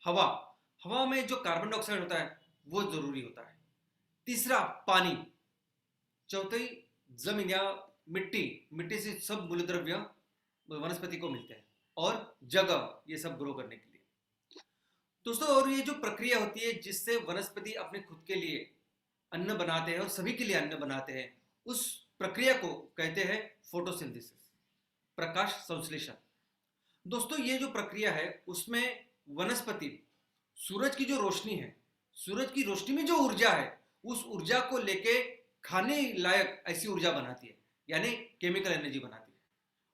हवा, हवा में जो कार्बन डाइऑक्साइड होता है वो जरूरी होता है। तीसरा पानी। चौथी जमीन या मिट्टी से सब मूलद्रव्य वनस्पति को मिलते हैं। और जगह, ये सब ग्रो करने के लिए। दोस्तों और ये जो प्रक्रिया होती है जिससे वनस्पति अपने खुद के लिए अन्न बनाते हैं और सभी के लिए अन्न बनाते हैं, उस प्रक्रिया को कहते हैं फोटोसिंथेसिस, प्रकाश संश्लेषण। दोस्तों ये जो प्रक्रिया है उसमें वनस्पति सूरज की जो रोशनी है, सूरज की रोशनी में जो ऊर्जा है उस ऊर्जा को लेके खाने लायक ऐसी ऊर्जा बनाती है, यानी केमिकल एनर्जी बनाती है।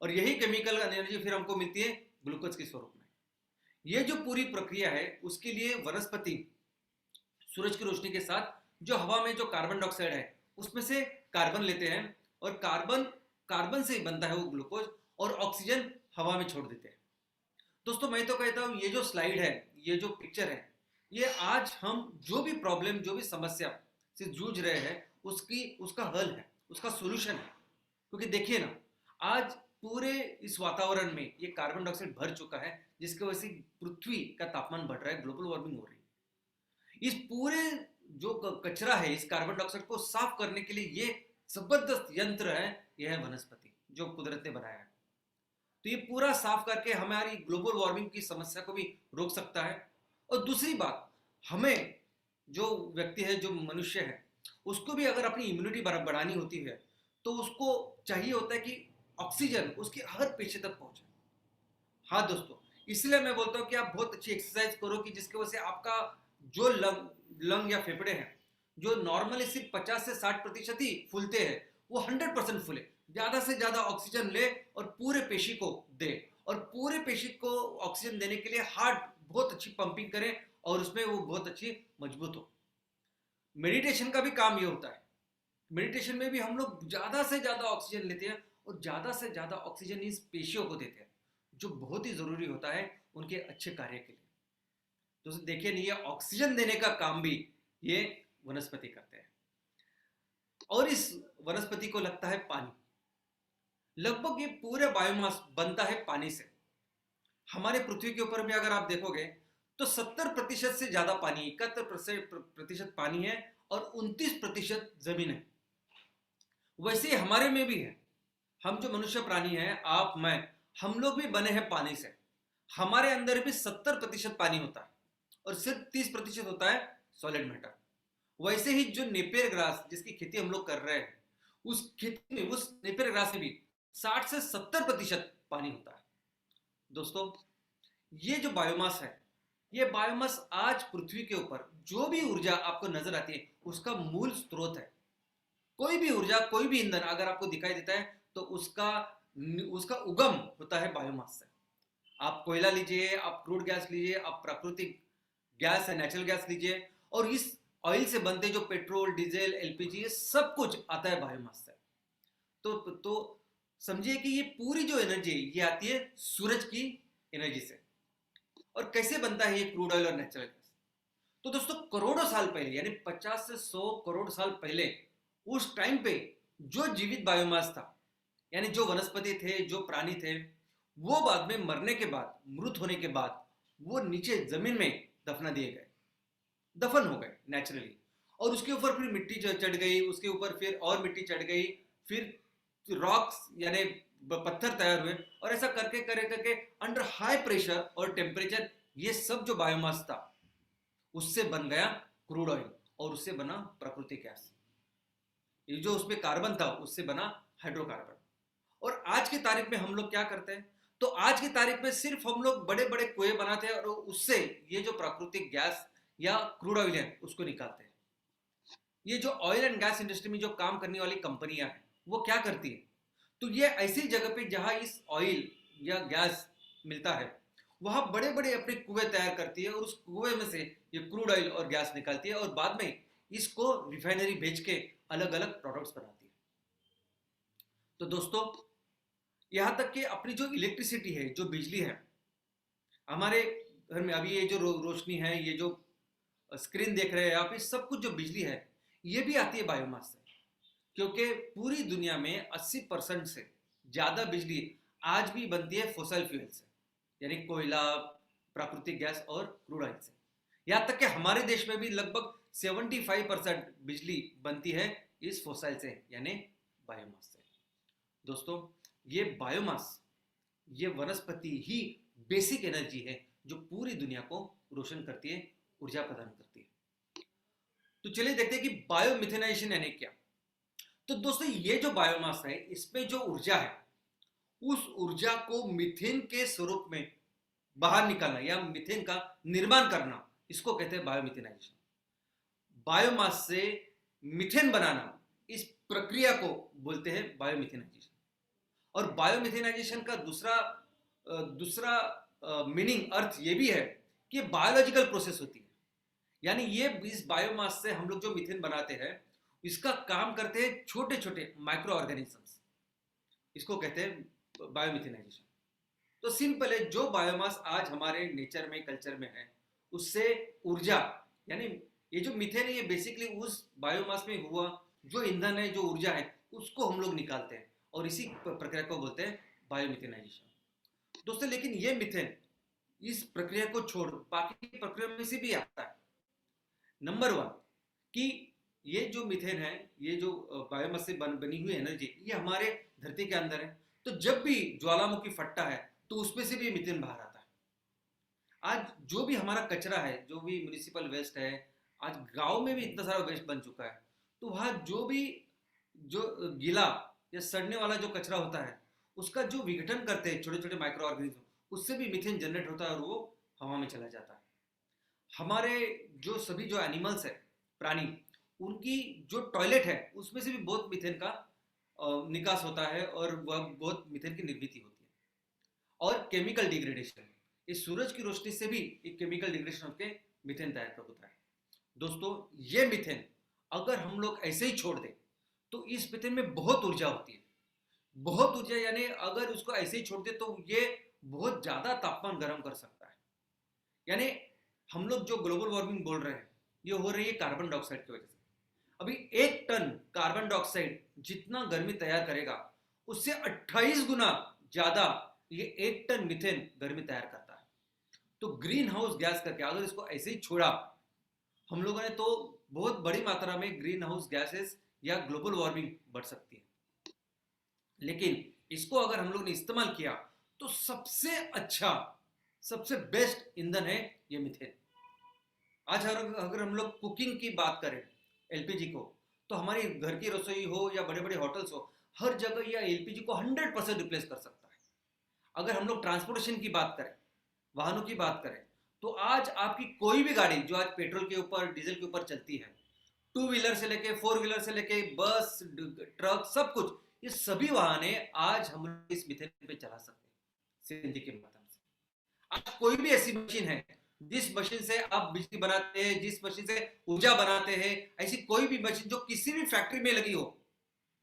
और यही केमिकल एनर्जी फिर हमको मिलती है ग्लूकोज के स्वरूप में। ये जो पूरी प्रक्रिया है उसके लिए वनस्पति सूरज की रोशनी के साथ जो हवा में जो कार्बन डाइऑक्साइड है उसमें से कार्बन लेते हैं और कार्बन से बनता है वो ग्लूकोज, और ऑक्सीजन हवा में छोड़ देते हैं। दोस्तों मैं तो कहता हूँ ये जो स्लाइड है, ये जो पिक्चर है, ये आज हम जो भी प्रॉब्लम, जो भी समस्या से जूझ रहे हैं उसका हल है, उसका सोल्यूशन है। क्योंकि देखिए ना, आज पूरे इस वातावरण में ये कार्बन डाइऑक्साइड भर चुका है जिसकी वजह से पृथ्वी का तापमान बढ़ रहा है, ग्लोबल वार्मिंग हो रही है। इस पूरे जो कचरा है, इस कार्बन डाइऑक्साइड को साफ करने के लिए ये जबरदस्त यंत्र है, यह है वनस्पति जो कुदरत ने बनाया है। तो ये पूरा साफ करके हमारी ग्लोबल वार्मिंग की समस्या को भी रोक सकता है। और दूसरी बात, हमें जो व्यक्ति है, जो मनुष्य है, उसको भी अगर अपनी इम्यूनिटी बढ़ानी होती है तो उसको चाहिए होता है कि ऑक्सीजन उसके हर पेशी तक पहुंचे। हाँ दोस्तों, इसलिए मैं बोलता हूँ कि आप बहुत अच्छी एक्सरसाइज करो कि जिसकी वजह से आपका जो लंग या फेफड़े हैं, जो नॉर्मली सिर्फ 50 से 60% ही फूलते हैं, वो 100% फूले, ज्यादा से ज्यादा ऑक्सीजन ले और पूरे पेशी को दे, और पूरे पेशी को ऑक्सीजन देने के लिए हार्ट बहुत अच्छी पंपिंग करें और उसमें वो बहुत अच्छी मजबूत हो। मेडिटेशन का भी काम ये होता है। मेडिटेशन में भी हम लोग ज्यादा से ज्यादा ऑक्सीजन लेते हैं और ज्यादा से ज्यादा ऑक्सीजन इस पेशियों को देते हैं, जो बहुत ही जरूरी होता है उनके अच्छे कार्य के लिए। दोस्तों देखिए, नहीं, ये ऑक्सीजन देने का काम भी ये वनस्पति करते हैं। और इस वनस्पति को लगता है पानी। लगभग ये पूरे बायोमास बनता है पानी से। हमारे पृथ्वी के ऊपर भी अगर आप देखोगे तो 70% से ज्यादा पानी, 71% पानी है और 29% जमीन है। वैसे ही हमारे में भी है। हम जो मनुष्य प्राणी हैं, आप, मैं, हम लोग भी बने हैं पानी से। हमारे अंदर भी 70% पानी होता है और सिर्फ 30% होता है सॉलिड मैटर। वैसे ही जो नेपियर ग्रास जिसकी खेती हम लोग कर रहे हैं, उस खेती में, उस नेपियर ग्रास में भी 60 से 70% पानी होता है। दोस्तों ये जो बायोमास है, ये बायोमास आज पृथ्वी के ऊपर जो भी ऊर्जा आपको नजर आती है उसका मूल स्रोत है। कोई भी ऊर्जा, कोई भी ईंधन अगर आपको दिखाई देता है तो उसका उगम होता है बायोमास से। आप कोयला लीजिए, आप क्रूड गैस लीजिए, आप प्राकृतिक गैस है, नेचुरल गैस लीजिए, और इस ऑयल से बनते जो पेट्रोल, डीजल, एलपीजी, ये सब कुछ आता है बायोमास से। तो समझिए कि ये पूरी जो एनर्जी ये आती है सूरज की एनर्जी से। और कैसे बनता है ये क्रूड ऑयल और नेचुरल गैस? तो दोस्तों करोड़ों साल पहले, यानी 50 से 100 करोड़ साल पहले, उस टाइम पे जो जीवित बायोमास था, यानी जो वनस्पति थे, जो प्राणी थे, वो बाद में मरने के बाद, मृत होने के बाद, वो नीचे जमीन में दफना दिए गए, दफन हो गए नेचुरली। और उसके ऊपर फिर मिट्टी चढ़ गई, उसके ऊपर फिर और मिट्टी चढ़ गई, फिर रॉक्स यानी पत्थर तैयार हुए, और ऐसा करके करके अंडर हाई प्रेशर और टेम्परेचर ये सब जो बायोमास था उससे बन गया क्रूड ऑयल, और उससे बना प्राकृतिक गैस। ये जो उसमें कार्बन था उससे बना हाइड्रोकार्बन। और आज की तारीख में हम लोग क्या करते हैं? तो आज की तारीख में सिर्फ हम लोग बड़े बड़े कुएं बनाते हैं और उससे ये जो प्राकृतिक गैस या क्रूड ऑयल है उसको निकालते हैं। ये जो ऑयल एंड गैस इंडस्ट्री में जो काम करने वाली कंपनियां हैं वो क्या करती है? तो ये ऐसी जगह पे जहां इस ऑयल या गैस मिलता है वहां बड़े बड़े अपने कुएं तैयार करती है और उस कुएं में से ये क्रूड ऑयल और गैस निकालती है और बाद में इसको रिफाइनरी भेज के अलग अलग प्रोडक्ट्स बनाती है। तो दोस्तों यहां तक कि अपनी जो इलेक्ट्रिसिटी है, जो बिजली है हमारे घर में, अभी ये जो रोशनी है, ये जो स्क्रीन देख रहे हैं आप, ये सब कुछ जो बिजली है ये भी आती है बायोमास से। क्योंकि पूरी दुनिया में 80% से ज्यादा बिजली आज भी बनती है फॉसिल फ्यूल से, यानी कोयला, प्राकृतिक गैस और क्रूड ऑयल से। यहाँ तक कि हमारे देश में भी लगभग 75% बिजली बनती है इस फॉसिल से, यानी बायोमास से। दोस्तों ये बायोमास, ये वनस्पति ही बेसिक एनर्जी है जो पूरी दुनिया को रोशन करती है, ऊर्जा प्रदान करती है। तो चलिए देखते हैं कि बायोमिथेनाइजेशन यानी क्या। तो दोस्तों ये जो बायोमास है इसमें जो ऊर्जा है उस ऊर्जा को मीथेन के स्वरूप में बाहर निकालना या मीथेन का निर्माण करना, इसको कहते हैं बायोमिथेनाइजेशन। बायोमास से मीथेन बनाना, इस प्रक्रिया को बोलते हैं बायोमिथेनाइजेशन। और बायोमिथेनाइजेशन का दूसरा मीनिंग, अर्थ ये भी है कि बायोलॉजिकल प्रोसेस होती है। यानी ये इस बायोमास से हम लोग जो मीथेन बनाते हैं इसका काम करते हैं छोटे छोटे माइक्रो ऑर्गेनिजम्स, इसको कहते हैं बायोमिथेनाइजेशन। तो सिंपल है, जो बायोमास आज हमारे नेचर में, कल्चर में है, उससे ऊर्जा, यानी ये जो मीथेन है ये बेसिकली उस बायोमास में हुआ जो ईंधन है, जो ऊर्जा है, उसको हम लोग निकालते हैं और इसी प्रक्रिया को बोलते हैं बायोमिथेनाइजेशन। दोस्तों लेकिन ये मीथेन इस प्रक्रिया को छोड़ बाकी प्रक्रिया में से भी आता है। नंबर 1 कि ये जो मीथेन है, ये जो बायोमास से बनी हुई एनर्जी, ये हमारे धरती के अंदर है। तो जब भी ज्वालामुखी फटता है तो उसमें से भी मीथेन बाहर आता है। आज जो भी हमारा कचरा है, जो भी म्युनिसिपल वेस्ट है, आज गांव में भी इतना सारा वेस्ट बन चुका है, तो वहाँ जो भी जो गीला या सड़ने वाला जो कचरा होता है उसका जो विघटन करते हैं छोटे छोटे माइक्रो ऑर्गेनिज्म, उससे भी मीथेन जनरेट होता है और वो हवा में चला जाता है। हमारे जो सभी जो एनिमल्स है, प्राणी, उनकी जो टॉयलेट है उसमें से भी बहुत मीथेन का निकास होता है और वह बहुत मीथेन की निर्मित होती है। और केमिकल डिग्रेडेशन, इस सूरज की रोशनी से भी एक केमिकल डिग्रेडेशन होकर मीथेन तैयार होता है। दोस्तों, ये मीथेन अगर हम लोग ऐसे ही छोड़ दें तो इस मीथेन में बहुत ऊर्जा होती है, बहुत ऊर्जा, यानी अगर उसको ऐसे ही छोड़ दे तो ये बहुत ज्यादा तापमान गर्म कर सकता है। यानी हम लोग जो ग्लोबल वार्मिंग बोल रहे हैं ये हो रही है कार्बन डाइऑक्साइड की वजह से। अभी 1 टन कार्बन डाइऑक्साइड जितना गर्मी तैयार करेगा उससे 28 गुना ज्यादा ये 1 टन मीथेन गर्मी तैयार करता है। तो ग्रीन हाउस गैस करके अगर इसको ऐसे ही छोड़ा हम लोगों ने तो बहुत बड़ी मात्रा में ग्रीन हाउस गैसेस या ग्लोबल वार्मिंग बढ़ सकती है। लेकिन इसको अगर हम लोग ने इस्तेमाल किया तो सबसे अच्छा, सबसे बेस्ट ईंधन है ये मीथेन। आज अगर हम लोग कुकिंग की बात करें एलपीजी को, तो हमारी घर की रसोई हो या बड़े बड़े होटल्स हो, हर जगह यह एलपीजी को 100% रिप्लेस कर सकता है। अगर हम लोग ट्रांसपोर्टेशन की बात करें, वाहनों की बात करें, तो आज आपकी कोई भी गाड़ी जो आज पेट्रोल के ऊपर, डीजल के ऊपर चलती है, 2 व्हीलर से लेके 4 व्हीलर से लेके बस, ट्रक, सब कुछ, ये सभी वाहने आज हम इस मीथेन पे चला सकते हैं सीएनजी के माध्यम से। आज कोई भी ऐसी मशीन है जिस मशीन से आप बिजली बनाते हैं, जिस मशीन से ऊर्जा बनाते हैं, ऐसी कोई भी मशीन जो किसी भी फैक्ट्री में लगी हो,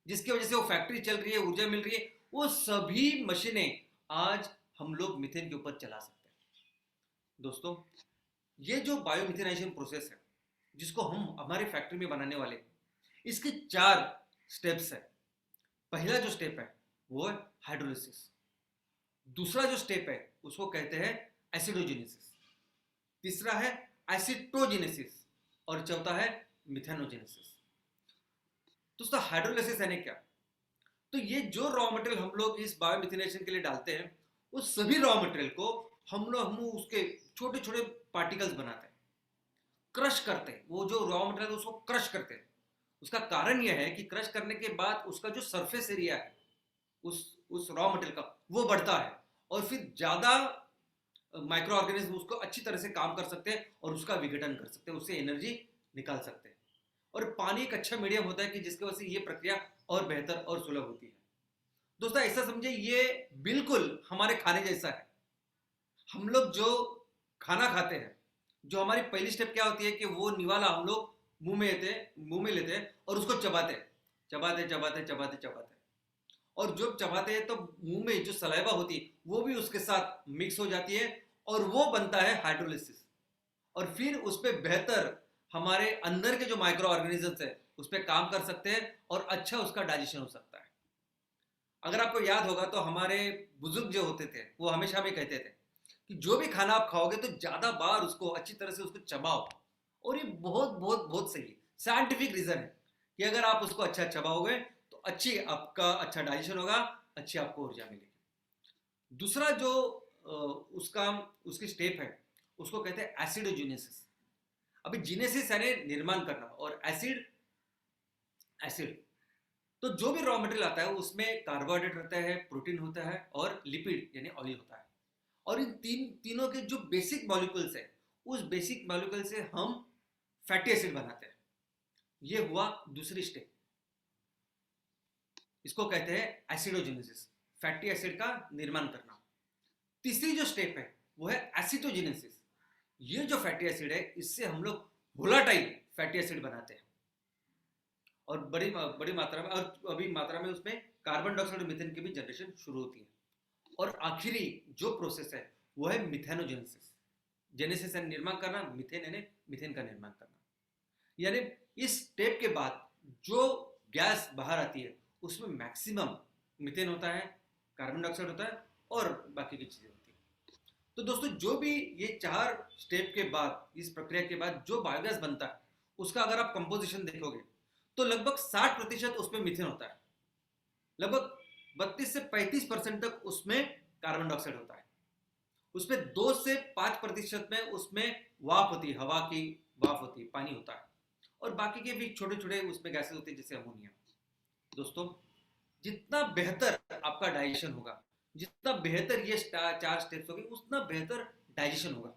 जिसकी वजह से वो फैक्ट्री चल रही है, ऊर्जा मिल रही है, वो सभी मशीनें आज हम लोग मीथेन के ऊपर चला सकते हैं। दोस्तों, ये जो बायोमिथेनाइजेशन प्रोसेस है जिसको हम हमारे फैक्ट्री में बनाने वाले, इसके 4 स्टेप्स है। पहला जो स्टेप है वो है हाइड्रोलिसिस, दूसरा जो स्टेप है उसको कहते हैं एसिडोजेनेसिस, तीसरा है एसिटोजेनेसिस और चौथा है मिथेनोजेनेसिस। दोस्तों, हाइड्रोलिसिस यानी क्या? तो ये जो रॉ मटेरियल हम लोग इस बायोमिथेनाइजेशन के लिए डालते हैं, उस सभी रॉ मटेरियल को हम उसके छोटे छोटे पार्टिकल्स बनाते हैं, क्रश करते हैं। वो जो रॉ मटेरियल उसको क्रश करते हैं। उसका कारण यह है कि क्रश करने के बाद उसका जो सरफेस एरिया है उस रॉ मटेरियल का, वो बढ़ता है और फिर ज्यादा माइक्रो ऑर्गेनिज्म उसको अच्छी तरह से काम कर सकते हैं और उसका विघटन कर सकते हैं, उससे एनर्जी निकाल सकते हैं। और पानी एक अच्छा मीडियम होता है कि जिसकी वजह से ये प्रक्रिया और बेहतर और सुलभ होती है। दोस्तों, ऐसा समझे ये बिल्कुल हमारे खाने जैसा है। हम लोग जो खाना खाते हैं, जो हमारी पहली स्टेप क्या होती है कि वो निवाला हम लोग मुंह में लेते हैं और उसको चबाते और जब चबाते हैं तो मुंह में जो सलाइवा होती है वो भी उसके साथ मिक्स हो जाती है और वो बनता है हाइड्रोलिसिस। और फिर उस पर बेहतर हमारे अंदर के जो माइक्रो ऑर्गेनिजम्स है उस पर काम कर सकते हैं और अच्छा उसका डाइजेशन हो सकता है। अगर आपको याद होगा तो हमारे बुजुर्ग जो होते थे वो हमेशा हमें कहते थे कि जो भी खाना आप खाओगे तो ज्यादा बार उसको अच्छी तरह से उसको चबाओ। और ये बहुत बहुत बहुत सही साइंटिफिक रीजन है कि अगर आप उसको अच्छा चबाओगे तो आपका अच्छा डाइजेशन होगा, अच्छी आपको ऊर्जा मिलेगी। दूसरा जो उसकी स्टेप है उसको कहते हैं एसिडोजेनेसिस। अभी जीनेसिस यानी निर्माण करना और एसिड तो जो भी रॉ मटेरियल आता है उसमें कार्बोहाइड्रेट रहता है, प्रोटीन होता है और लिपिड यानी ऑयल होता है। और इन तीनों के जो बेसिक मॉलिक्यूल्स है उस बेसिक मॉलिक्यूल से हम फैटी एसिड बनाते हैं। ये हुआ दूसरी स्टेप, इसको कहते हैं एसिडोजेनेसिस, फैटी एसिड का निर्माण करना। तीसरी जो स्टेप है वो है एसिटोजेनेसिस। ये जो फैटी एसिड है इससे हम लोग वोलाटाइल फैटी एसिड बनाते हैं और बड़ी मात्रा में, और अभी मात्रा में उसमें कार्बन डाइऑक्साइड और मीथेन की भी जनरेशन शुरू होती है। और आखिरी जो प्रोसेस है वो है मिथेनोजेनेसिस। जेनेसिस यानी निर्माण करना, मिथेन यानी मीथेन का निर्माण करना। यानी इस स्टेप के बाद जो गैस बाहर आती है उसमें मैक्सिमम मीथेन होता है, कार्बन डाइऑक्साइड होता है और बाकी की चीजें होती है। तो दोस्तों, जो भी ये 4 स्टेप के बाद, इस प्रक्रिया के बाद जो बायोगैस बनता है उसका अगर आप कंपोजिशन देखोगे तो लगभग 60% उसमें मीथेन होता है, लगभग 32 से 35% तक उसमें कार्बन डाइऑक्साइड होता है, उसमें 2 से 5% में उसमें वाफ होती है, हवा की भाप होती है, पानी होता है, और बाकी के भी छोटे छोटे उसमें गैसेस होते हैं जैसे अमोनिया। दोस्तों, जितना बेहतर आपका डाइजेशन होगा, जितना बेहतर ये 4 स्टेप्स होंगे, उतना बेहतर डाइजेशन होगा,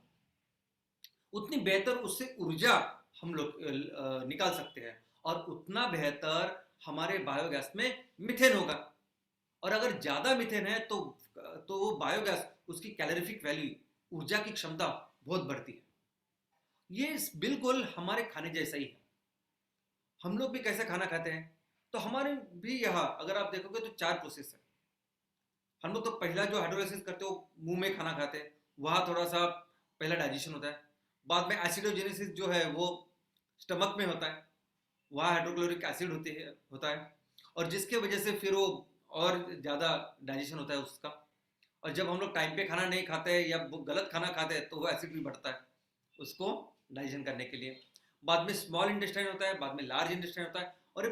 उतनी बेहतर उससे ऊर्जा हम लोग निकाल सकते हैं, और उतना बेहतर हमारे बायोगैस में मीथेन होगा। और अगर ज़्यादा मीथेन है तो वो बायोगैस, उसकी कैलोरीफिक वैल्यू, ऊर्जा की क्षमता बहुत बढ़ती है। ये बिल्कुल हमारे खाने जैसा ही है। हम लोग भी कैसे खाना खाते हैं, तो हमारे भी यहाँ अगर आप देखोगे तो 4 प्रोसेस है। हम लोग तो पहला जो हाइड्रोलाइसिस करते हो, मुंह में खाना खाते हैं, वहाँ थोड़ा सा पहला डाइजेशन होता है। बाद में एसिडोजेनेसिस जो है वो स्टमक में होता है, वहाँ हाइड्रोक्लोरिक एसिड होता है, और जिसके वजह से फिर वो और ज़्यादा डाइजेशन होता है उसका। और जब हम लोग टाइम पे खाना नहीं खाते हैं या गलत खाना खाते हैं तो वो एसिड भी बढ़ता है उसको डाइजेशन करने के लिए। बाद में स्मॉल इंटेस्टाइन होता है, बाद में लार्ज इंटेस्टाइन होता है, और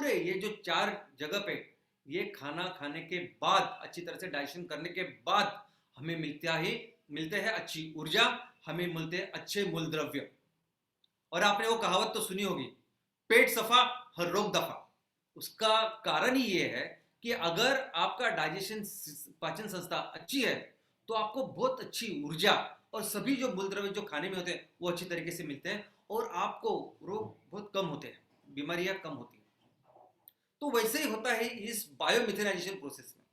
ये जो 4 जगह पे ये खाना खाने के बाद, अच्छी तरह से डाइजेशन करने के बाद हमें मिलते हैं अच्छी ऊर्जा, हमें मिलते हैं अच्छे मूल द्रव्य। और आपने वो कहावत तो सुनी होगी, पेट सफा हर रोग दफा। उसका कारण ही ये है कि अगर आपका डाइजेशन, पाचन संस्था अच्छी है तो आपको बहुत अच्छी ऊर्जा और सभी जो मूल द्रव्य जो खाने में होते हैं वो अच्छी तरीके से मिलते हैं, और आपको रोग बहुत कम होते हैं, बीमारियां कम होती हैं। तो वैसे ही होता है इस बायोमिथेनाइजेशन प्रोसेस में।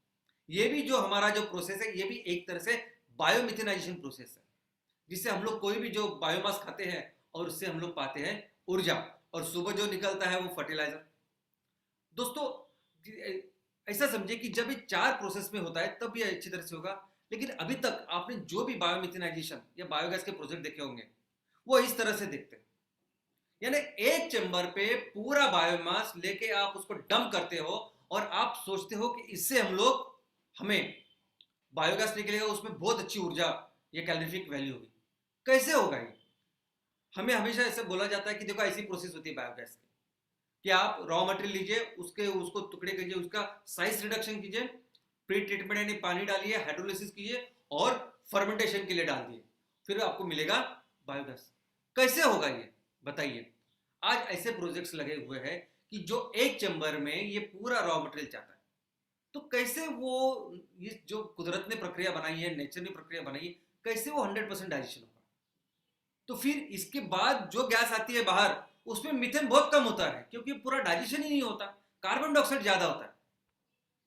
ये भी जो हमारा जो प्रोसेस है, ये भी एक तरह से बायोमिथेनाइजेशन प्रोसेस है, जिससे हम लोग कोई भी जो बायोमास खाते हैं और उससे हम लोग पाते हैं ऊर्जा, और सुबह जो निकलता है वो फर्टिलाइजर। दोस्तों, ऐसा समझिए कि जब ये 4 प्रोसेस में होता है तब ये अच्छी तरह से होगा। लेकिन अभी तक आपने जो भी बायोमिथेनाइजेशन या बायोगैस के प्रोजेक्ट देखे होंगे वो इस तरह से दिखते हैं, यानी एक चेंबर पे पूरा बायोमास लेके आप उसको डंप करते हो, और आप सोचते हो कि इससे हमें बायोगैस निकलेगा, उसमें बहुत अच्छी ऊर्जा या कैलोरीफिक वैल्यू होगी। कैसे होगा ये? हमें हमेशा ऐसे बोला जाता है कि देखो ऐसी प्रोसेस होती है बायोगैस की, कि आप रॉ मटेरियल लीजिए, उसको टुकड़े कीजिए, उसका साइज रिडक्शन कीजिए, प्री ट्रीटमेंट यानी पानी डालिए, हाइड्रोलिसिस कीजिए और फर्मेंटेशन के लिए डाल दिए, फिर आपको मिलेगा बायोगैस। कैसे होगा ये बताइए? आज ऐसे प्रोजेक्ट्स लगे हुए हैं कि जो एक चैम्बर में ये पूरा रॉ मटेरियल चाहता है, तो कैसे वो ये जो कुदरत ने प्रक्रिया बनाई है, नेचर ने प्रक्रिया बनाई है, कैसे वो 100% डाइजेशन होगा? तो फिर इसके बाद जो गैस आती है बाहर, उसमें मीथेन बहुत कम होता है, क्योंकि पूरा डाइजेशन ही नहीं होता, कार्बन डाइऑक्साइड ज्यादा होता है।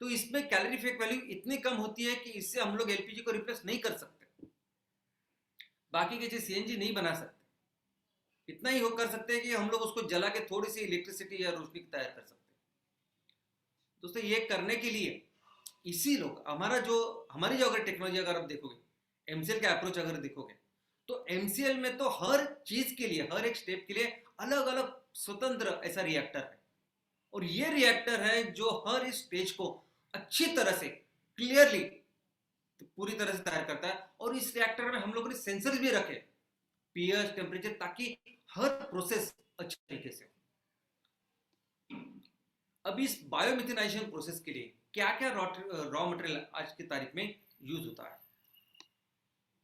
तो इसमें कैलोरीफिक वैल्यू इतनी कम होती है कि इससे हम लोग एलपीजी को रिप्लेस नहीं कर सकते, बाकी के चीज सीएनजी नहीं बना सकते। इतना ही हो कर सकते हैं कि हम लोग उसको जला के थोड़ी सी इलेक्ट्रिसिटी या रोशनी तैयार कर सकते हैं। दोस्तों, ये करने के लिए इसी लोग हमारी जो अगर टेक्नोलॉजी अगर आप देखोगे, एमसीएल का अप्रोच अगर देखोगे, तो एमसीएल में तो हर चीज के लिए, हर एक स्टेप के लिए अलग अलग स्वतंत्र ऐसा रिएक्टर है, और ये रिएक्टर है जो हर इस स्टेज को अच्छी तरह से क्लियरली पूरी तरह से तैयार करता है। और इस रिएक्टर में हम लोगों ने सेंसर भी रखे, पीएच, टेम्परेचर, ताकि हर प्रोसेस अच्छे तरीके से। अब इस बायोमिथेनाइजेशन प्रोसेस के लिए क्या क्या रॉ मटेरियल आज की तारीख में यूज होता है?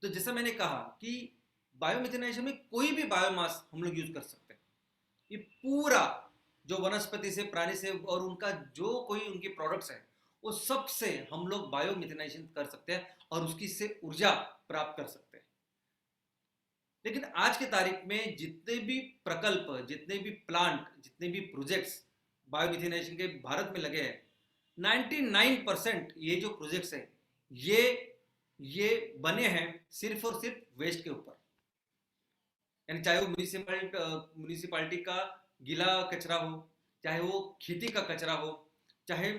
तो जैसा मैंने कहा कि बायोमिथेनाइजेशन में कोई भी बायोमास हम लोग यूज कर सकते हैं। ये पूरा जो वनस्पति से, प्राणी से, और उनका जो कोई उनकी प्रोडक्ट्स हैं, वो सब से हम लोग बायोमिथेनाइजेशन कर सकते हैं और उसकी से ऊर्जा प्राप्त कर सकते हैं। लेकिन आज की तारीख में जितने भी प्रकल्प, जितने भी प्लांट, जितने भी प्रोजेक्ट्स बायोमिथेनाइजेशन के भारत में लगे हैं, 99% ये जो प्रोजेक्ट्स हैं ये बने हैं सिर्फ और सिर्फ वेस्ट के ऊपर। यानी चाहे वो म्यूनिसिपालिटी का गीला कचरा हो, चाहे वो खेती का कचरा हो, चाहे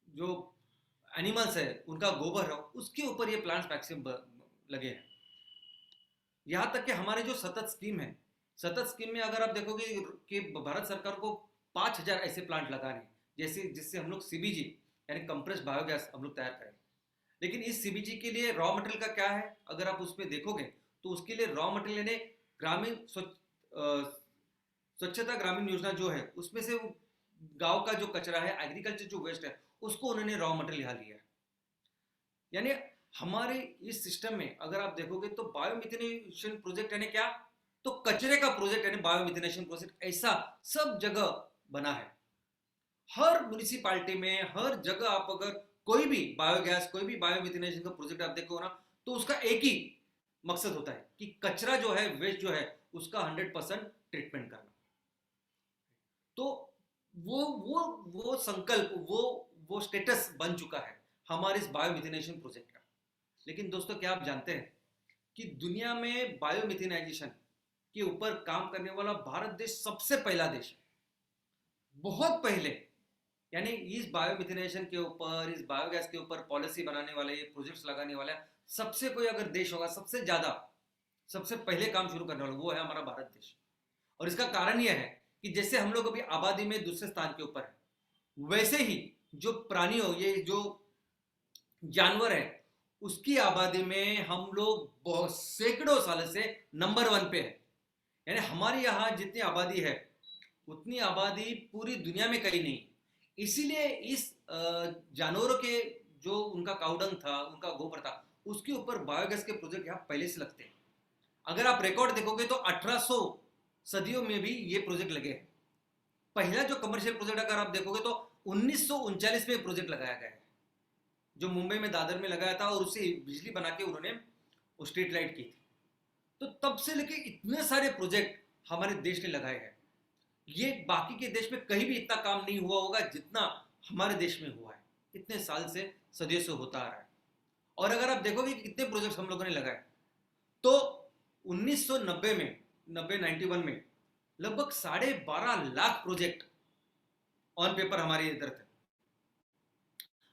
जो एनिमल्स है उनका गोबर हो, उसके ऊपर ये प्लांट्स मैक्सिमम लगे हैं। यहाँ तक कि हमारे जो सतत स्कीम है, सतत स्कीम में अगर आप देखोगे कि भारत सरकार को 5000 ऐसे प्लांट लगाने, जिससे हम लोग सीबीजी यानी कंप्रेस्ड बायोगैस हम लोग तैयार करें। लेकिन इस सीबीजी के लिए रॉ मटेरियल का क्या है, अगर आप उसमें देखोगे तो उसके लिए रॉ मटेरियल यानी ग्रामीण स्वच्छता ग्रामीण योजना जो है, उसमें से गांव का जो कचरा है, एग्रीकल्चर जो वेस्ट है, उसको उन्होंने रॉ मटेरियल यहाँ लिया है। यानी हमारे इस सिस्टम में अगर आप देखोगे तो बायोमिथेनेशन प्रोजेक्ट यानी क्या, तो कचरे का प्रोजेक्ट यानी बायोमिथेनेशन प्रोजेक्ट ऐसा सब जगह बना है। हर म्युनिसिपालिटी में हर जगह आप अगर कोई भी बायोगैस कोई भी बायोमिथेनेशन का प्रोजेक्ट आप देखो ना, तो उसका एक ही मकसद होता है कि कचरा जो है, वेस्ट जो है, उसका 100% ट्रीटमेंट करना। तो वो संकल्प, वो स्टेटस बन चुका है हमारे इस बायोमिथेनेशन प्रोजेक्ट का। लेकिन दोस्तों, क्या आप जानते हैं कि दुनिया में बायोमिथेनाइजेशन के ऊपर काम करने वाला भारत देश सबसे पहला देश है, बहुत पहले। यानी इस बायोमिथेनेशन के ऊपर, इस बायोगैस के ऊपर पॉलिसी बनाने वाले, प्रोजेक्ट्स लगाने वाला सबसे कोई अगर देश होगा, सबसे ज्यादा सबसे पहले काम शुरू करने वाला, वो है हमारा भारत देश। और इसका कारण यह है कि जैसे हम लोग अभी आबादी में दूसरे स्थान के ऊपर है, वैसे ही जो प्राणी हो, ये जो जानवर है, उसकी आबादी में हम लोग सैकड़ों साल से नंबर 1 पे है। यानी हमारे यहाँ जितनी आबादी है उतनी आबादी पूरी दुनिया में कहीं नहीं। इसीलिए इस जानवरों के जो उनका काउडंग था, उनका गोबर था, उसके ऊपर बायोगैस के प्रोजेक्ट यहाँ पहले से लगते हैं। अगर आप रिकॉर्ड देखोगे तो 1800 सदियों में भी ये प्रोजेक्ट लगे हैं। पहला जो कमर्शियल प्रोजेक्ट अगर आप देखोगे तो 1939 में प्रोजेक्ट लगाया गया है, जो मुंबई में दादर में लगाया था, और उससे बिजली बना के उन्होंने स्ट्रीट लाइट की थी। तो तब से लेके इतने सारे प्रोजेक्ट हमारे देश ने लगाए हैं। ये बाकी के देश में कहीं भी इतना काम नहीं हुआ होगा जितना हमारे देश में हुआ है, इतने साल से, सदियों से होता आ रहा है। और अगर आप देखोगे कि कितने प्रोजेक्ट हम लोगों ने लगाए, तो 1990 में 91 में लगभग 12.5 लाख प्रोजेक्ट ऑन पेपर हमारे इधर थे।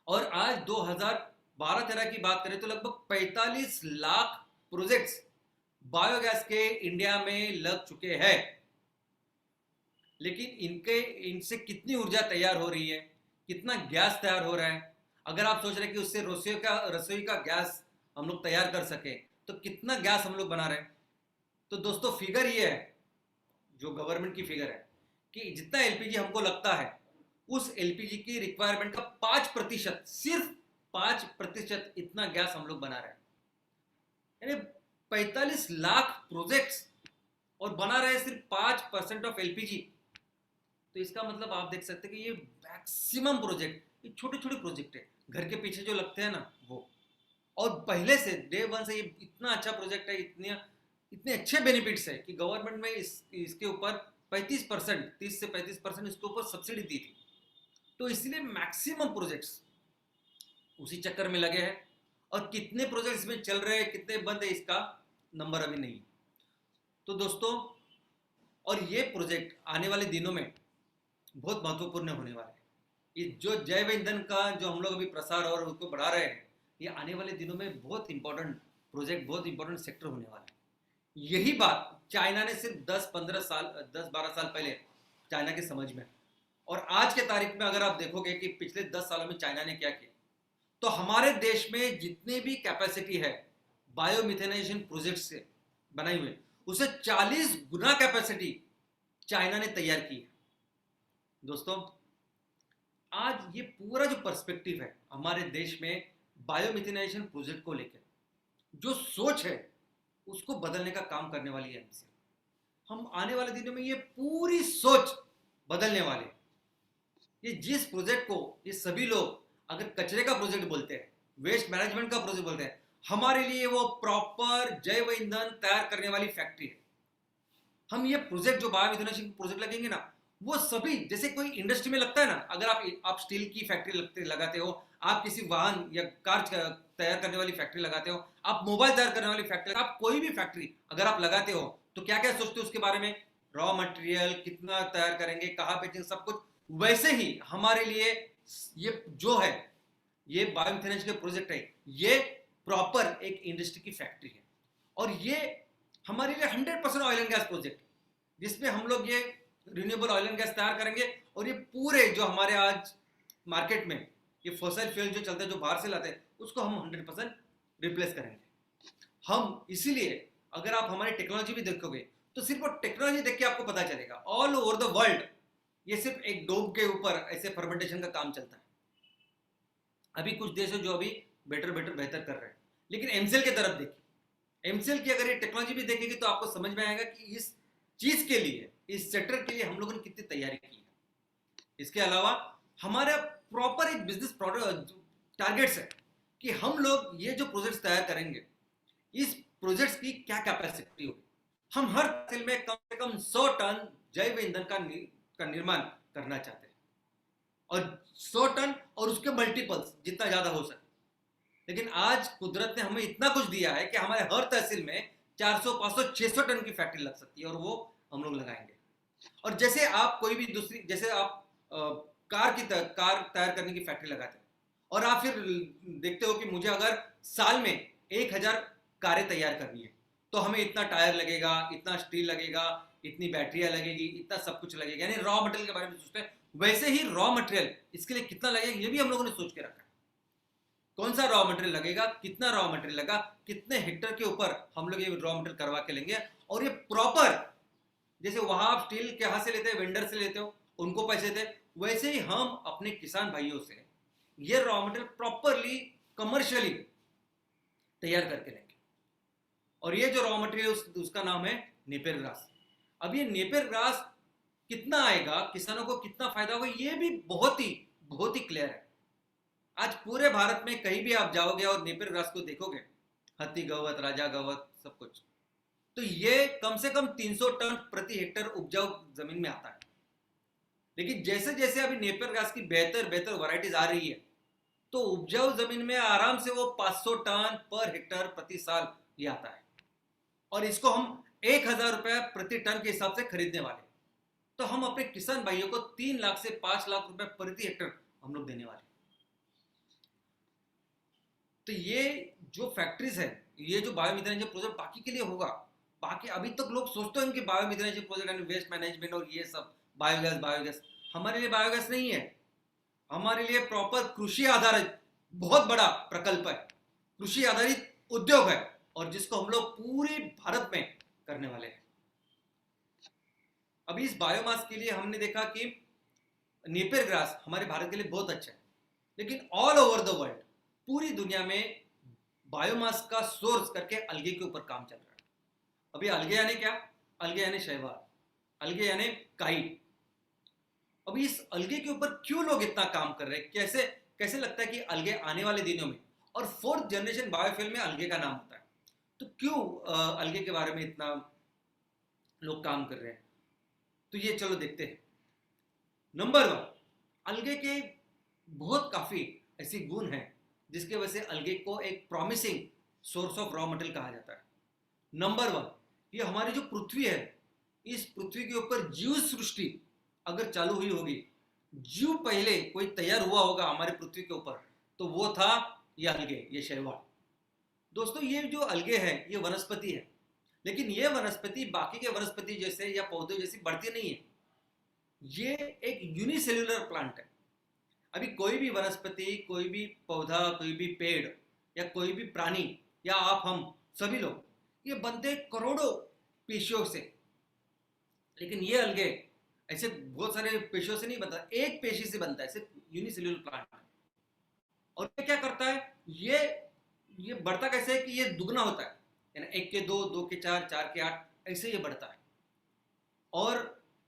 और आज 2012-13 की बात करें तो लगभग 45 लाख प्रोजेक्ट्स बायोगैस के इंडिया में लग चुके हैं। लेकिन इनसे कितनी ऊर्जा तैयार हो रही है, कितना गैस तैयार हो रहा है, अगर आप सोच रहे हैं कि उससे रसोई का गैस हम लोग तैयार कर सके, तो कितना गैस हम लोग बना रहे हैं। तो दोस्तों, फिगर ये है, जो गवर्नमेंट की फिगर है, कि जितना एलपीजी हमको लगता है, उस एलपीजी की रिक्वायरमेंट का 5%, सिर्फ 5% इतना गैस हम लोग बना रहे हैं। यानी 45 लाख प्रोजेक्ट्स और बना रहे हैं सिर्फ 5% ऑफ एलपीजी। तो इसका मतलब आप देख सकते हैं कि ये मैक्सिमम प्रोजेक्ट, ये छोटे छोटे प्रोजेक्ट है, घर के पीछे जो लगते हैं ना वो। और पहले से डे 1 से ये इतना अच्छा प्रोजेक्ट है, इतने अच्छे बेनिफिट्स है कि गवर्नमेंट में इसके ऊपर 35%, 30 से 35% इसके ऊपर सब्सिडी दी थी। तो इसलिए मैक्सिमम प्रोजेक्ट्स उसी चक्कर में लगे हैं। और कितने प्रोजेक्ट्स में चल रहे हैं, कितने बंद है, इसका नंबर अभी नहीं। तो दोस्तों, और ये प्रोजेक्ट आने वाले दिनों में बहुत महत्वपूर्ण होने वाला है। ये जो जैव ईंधन का जो हम लोग अभी प्रसार और उसको बढ़ा रहे हैं, ये आने वाले दिनों में बहुत इंपॉर्टेंट प्रोजेक्ट, बहुत इंपॉर्टेंट सेक्टर होने वाला है। यही बात चाइना ने सिर्फ 10-12 साल पहले चाइना के समझ में, और आज के तारीख में अगर आप देखोगे कि पिछले 10 सालों में चाइना ने क्या किया, तो हमारे देश में जितने भी कैपेसिटी है बायोमिथेनाइजेशन प्रोजेक्ट से बनाई हुई, उसे 40 गुना कैपेसिटी चाइना ने तैयार की है। दोस्तों, आज ये पूरा जो पर्सपेक्टिव है हमारे देश में बायोमिथेनाइजेशन प्रोजेक्ट को लेकर, जो सोच है, उसको बदलने का काम करने वाली है एमसीएल। हम आने वाले दिनों में ये पूरी सोच बदलने वाले। ये जिस प्रोजेक्ट को ये सभी लोग अगर कचरे का प्रोजेक्ट बोलते हैं, वेस्ट मैनेजमेंट का प्रोजेक्ट बोलते हैं, हमारे लिए वो प्रॉपर जैव ईंधन तैयार करने वाली फैक्ट्री है। हम ये प्रोजेक्ट जो बायोमिथेनाइजेशन प्रोजेक्ट लगेंगे ना, वो सभी जैसे कोई इंडस्ट्री में लगता है ना, अगर आप स्टील की फैक्ट्री लगाते हो, आप किसी वाहन या कार तैयार करने वाली फैक्ट्री लगाते हो, आप मोबाइल तैयार करने वाली फैक्ट्री, आप कोई भी फैक्ट्री अगर आप लगाते हो, तो क्या क्या सोचते हो उसके बारे में, रॉ मटेरियल कितना तैयार करेंगे, कहाँ बेचेंगे, सब कुछ। वैसे ही हमारे लिए ये जो है, ये बायोमिथेनाइजेशन के प्रोजेक्ट है, ये प्रॉपर एक इंडस्ट्री की फैक्ट्री है। और ये हमारे लिए 100% ऑयल एंड गैस प्रोजेक्ट, जिसमें हम लोग ये रिन्यूएबल ऑयल एंड गैस तैयार करेंगे, और ये पूरे जो हमारे आज मार्केट में ये फॉसिल फ्यूल जो चलता है, जो बाहर से लाते हैं, उसको हम 100% रिप्लेस करेंगे। हम इसीलिए अगर आप हमारी टेक्नोलॉजी भी देखोगे, तो सिर्फ वो टेक्नोलॉजी देख के आपको पता चलेगा, ऑल ओवर द वर्ल्ड ये सिर्फ एक डोम के ऊपर ऐसे फर्मेंटेशन का काम चलता है। अभी कुछ देश है जो अभी बेहतर कर रहे हैं, लेकिन एमसीएल की तरफ देखिए, एमसीएल की अगर ये टेक्नोलॉजी भी देखेगी तो आपको समझ में आएगा कि इस चीज के लिए, इस सेक्टर के लिए हम लोगों ने कितनी तैयारी की है। इसके अलावा हमारा प्रॉपर एक बिजनेस टारगेट्स है कि हम लोग ये जो प्रोजेक्ट्स तैयार करेंगे, इस प्रोजेक्ट्स की क्या कैपेसिटी होगी। हम हर तहसील में कम से कम 100 टन जैव ईंधन का निर्माण करना चाहते हैं, और 100 टन और उसके मल्टीपल्स जितना ज्यादा हो सके। लेकिन आज कुदरत ने हमें इतना कुछ दिया है कि हमारे हर तहसील में 400, 500, 600 टन की फैक्ट्री लग सकती है, और वो हम लोग लगाएंगे। और जैसे आप कोई भी दूसरी, जैसे आप कार तैयार करने की फैक्ट्री लगाते हैं, और आप फिर देखते हो कि मुझे अगर साल में 1000 कारें तैयार करनी है तो हमें इतना टायर लगेगा, इतना स्टील लगेगा, इतनी बैटरियां लगेगी, इतना सब कुछ लगेगा, यानी रॉ मटेरियल के बारे में सोचते हैं। वैसे ही रॉ मटेरियल इसके लिए कितना लगेगा ये भी हम लोगों ने सोच के रखा है। कौन सा रॉ मटेरियल लगेगा, कितना रॉ मटेरियल लगा, कितने हेक्टर के ऊपर हम लोग ये रॉ मटेरियल करवा के लेंगे, और ये प्रॉपर, जैसे वहां आप स्टील कहां से लेते हैं, वेंडर से लेते हो, उनको पैसे दे, वैसे ही हम अपने किसान भाइयों से ये रॉ मटेरियल प्रॉपरली कमर्शियली तैयार करके लेंगे। और ये जो रॉ मटेरियल उसका नाम है नेपियर ग्रास। अब ये नेपियर ग्रास कितना आएगा, किसानों को कितना फायदा होगा, ये भी बहुत ही क्लियर है। आज पूरे भारत में कहीं भी आप जाओगे और नेपियर ग्रास को देखोगे, हत्ती गवत, राजा गवत, सब कुछ, तो ये कम से कम 300 टन प्रति हेक्टर उपजाऊ जमीन में आता है। लेकिन जैसे जैसे अभी नेपियर ग्रास की बेहतर वैरायटीज आ रही है, तो उपजाऊ जमीन में आराम से वो 500 टन पर हेक्टर प्रति साल ये आता है, और इसको हम 1000 रुपया प्रति टन के हिसाब से खरीदने वाले। तो हम अपने किसान भाइयों को 3 लाख से 5 लाख रुपए प्रति हेक्टर हम लोग देने वाले। तो ये जो फैक्ट्रीज है, ये जो बायोमिथेनाइजेशन प्रोजेक्ट बाकी के लिए होगा, बाकी अभी तक लोग सोचते हैं कि बायोमिथेनाइजेशन प्रोजेक्ट यानी वेस्ट मैनेजमेंट और ये सब बायोगैस, हमारे लिए बायोगैस नहीं है। हमारे लिए प्रॉपर कृषि आधारित बहुत बड़ा प्रकल्प है, कृषि आधारित उद्योग है, और जिसको हम लोग पूरे भारत में करने वाले हैं। अभी इस बायोमास के लिए हमने देखा कि नेपियर ग्रास हमारे भारत के लिए बहुत अच्छा है, लेकिन ऑल ओवर द वर्ल्ड, पूरी दुनिया में बायोमास का सोर्स करके अलगे के ऊपर काम चल रहा है। अभी अलगे यानी क्या, अलगे यानी शैवाल, अलगे यानी काई। अभी इस अलगे के ऊपर क्यों लोग इतना काम कर रहे हैं, कैसे लगता है कि अलगे आने वाले दिनों में, और 4th जनरेशन बायोफ्यूल में अलगे का नाम होता है, तो क्यों अलगे के बारे में इतना लोग काम कर रहे हैं, तो ये चलो देखते हैं। नंबर 1, अलगे के बहुत काफी ऐसी गुण हैं जिसके वजह से अलगे को एक promising source of raw material कहा जाता है। नंबर 1, ये हमारी जो पृथ्वी है, इस पृथ्वी के ऊपर जीव सृष्टि अगर चालू हुई होगी, जीव पहले कोई तैयार हुआ होगा हमारे पृथ्वी के ऊपर, तो वो था ये अलगे, ये शैवाल। दोस्तों, ये जो अलगे है ये वनस्पति है, लेकिन ये वनस्पति बाकी के वनस्पति जैसे या पौधे जैसी बढ़ती नहीं है। ये एक यूनिसेल्युलर प्लांट है। अभी कोई भी वनस्पति, कोई भी पौधा, कोई भी पेड़ या कोई भी प्राणी या आप हम सभी लोग, ये बनते करोड़ों पेशियों से, लेकिन ये अलगे ऐसे बहुत सारे पेशियों से नहीं बनता, एक पेशी से बनता है, सिर्फ यूनिसेल्युलर प्लांट। और ये क्या करता है, ये बढ़ता कैसे है कि ये दुगना होता है, यानी 1 के 2, 2 के 4, 4 के 8, ऐसे ये बढ़ता है। और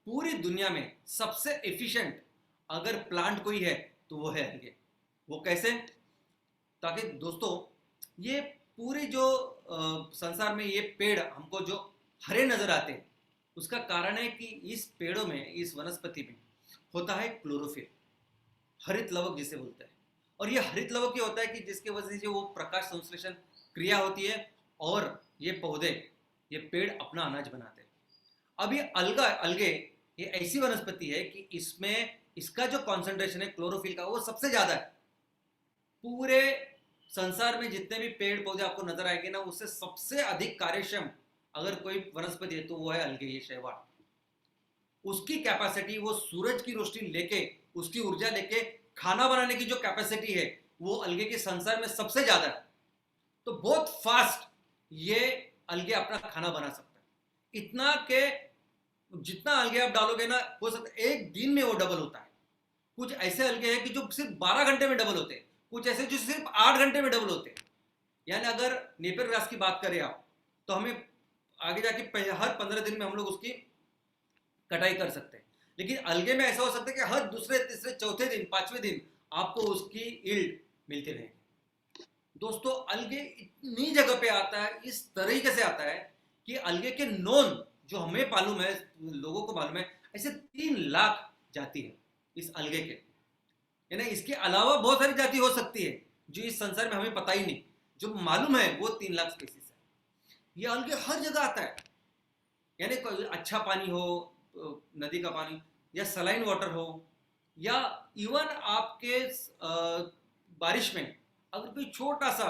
पूरी दुनिया में सबसे एफिशिएंट अगर प्लांट कोई है तो वो है अलगे। वो कैसे, ताकि दोस्तों ये पूरे जो संसार में ये पेड़ हमको जो हरे नजर आते हैं, उसका कारण है कि इस पेड़ों में, इस वनस्पति में होता है क्लोरोफिल, हरित लवक जिसे बोलते हैं। और ये हरित लवक ही होता है कि जिसके वजह से वो प्रकाश संश्लेषण क्रिया होती है और ये पौधे, ये पेड़ अपना अनाज बनाते हैं। अब ये अलगे ये ऐसी वनस्पति है कि इसमें इसका जो कॉन्सेंट्रेशन है क्लोरोफिल का, वो सबसे ज्यादा है। पूरे संसार में जितने भी पेड़ पौधे आपको नजर आएंगे ना, उससे सबसे अधिक कार्यक्षम अगर कोई वनस्पति है तो वो है अलगे, ये शैवाल। उसकी कैपेसिटी, वो सूरज की रोशनी लेके, उसकी ऊर्जा लेके खाना बनाने की जो कैपेसिटी है, वो अलगे के संसार में सबसे ज्यादा है। तो बहुत फास्ट ये अलगे अपना खाना बना सकता है, इतना के जितना अलगे आप डालोगे ना, हो सकता है 1 दिन में वो डबल होता है। कुछ ऐसे अलगे हैं कि जो सिर्फ 12 घंटे में डबल होते हैं, कुछ ऐसे जो सिर्फ 8 घंटे में डबल होते हैं। यानी अगर नेपियर ग्रास की बात करें आप, तो हमें आगे जाके हर 15 दिन में हम लोग उसकी कटाई कर सकते हैं। लेकिन अलगे में ऐसा हो सकता है कि हर दूसरे, तीसरे, चौथे दिन, 5वें दिन आपको उसकी यील्ड मिलती रहेगी। दोस्तों, अलगे इतनी जगह पे आता है, इस तरीके से आता है कि अलगे के नॉन, जो हमें मालूम है, लोगों को मालूम है, ऐसे 3 लाख जाति है इस अलगे के। यानी इसके अलावा बहुत सारी जाति हो सकती है जो इस संसार में हमें पता ही नहीं, जो मालूम है वो 3 लाख स्पीसीज है। ये अलगे हर जगह आता है, यानी कोई अच्छा पानी हो, नदी का पानी, या सलाइन वाटर हो, या इवन आपके बारिश में अगर कोई छोटा सा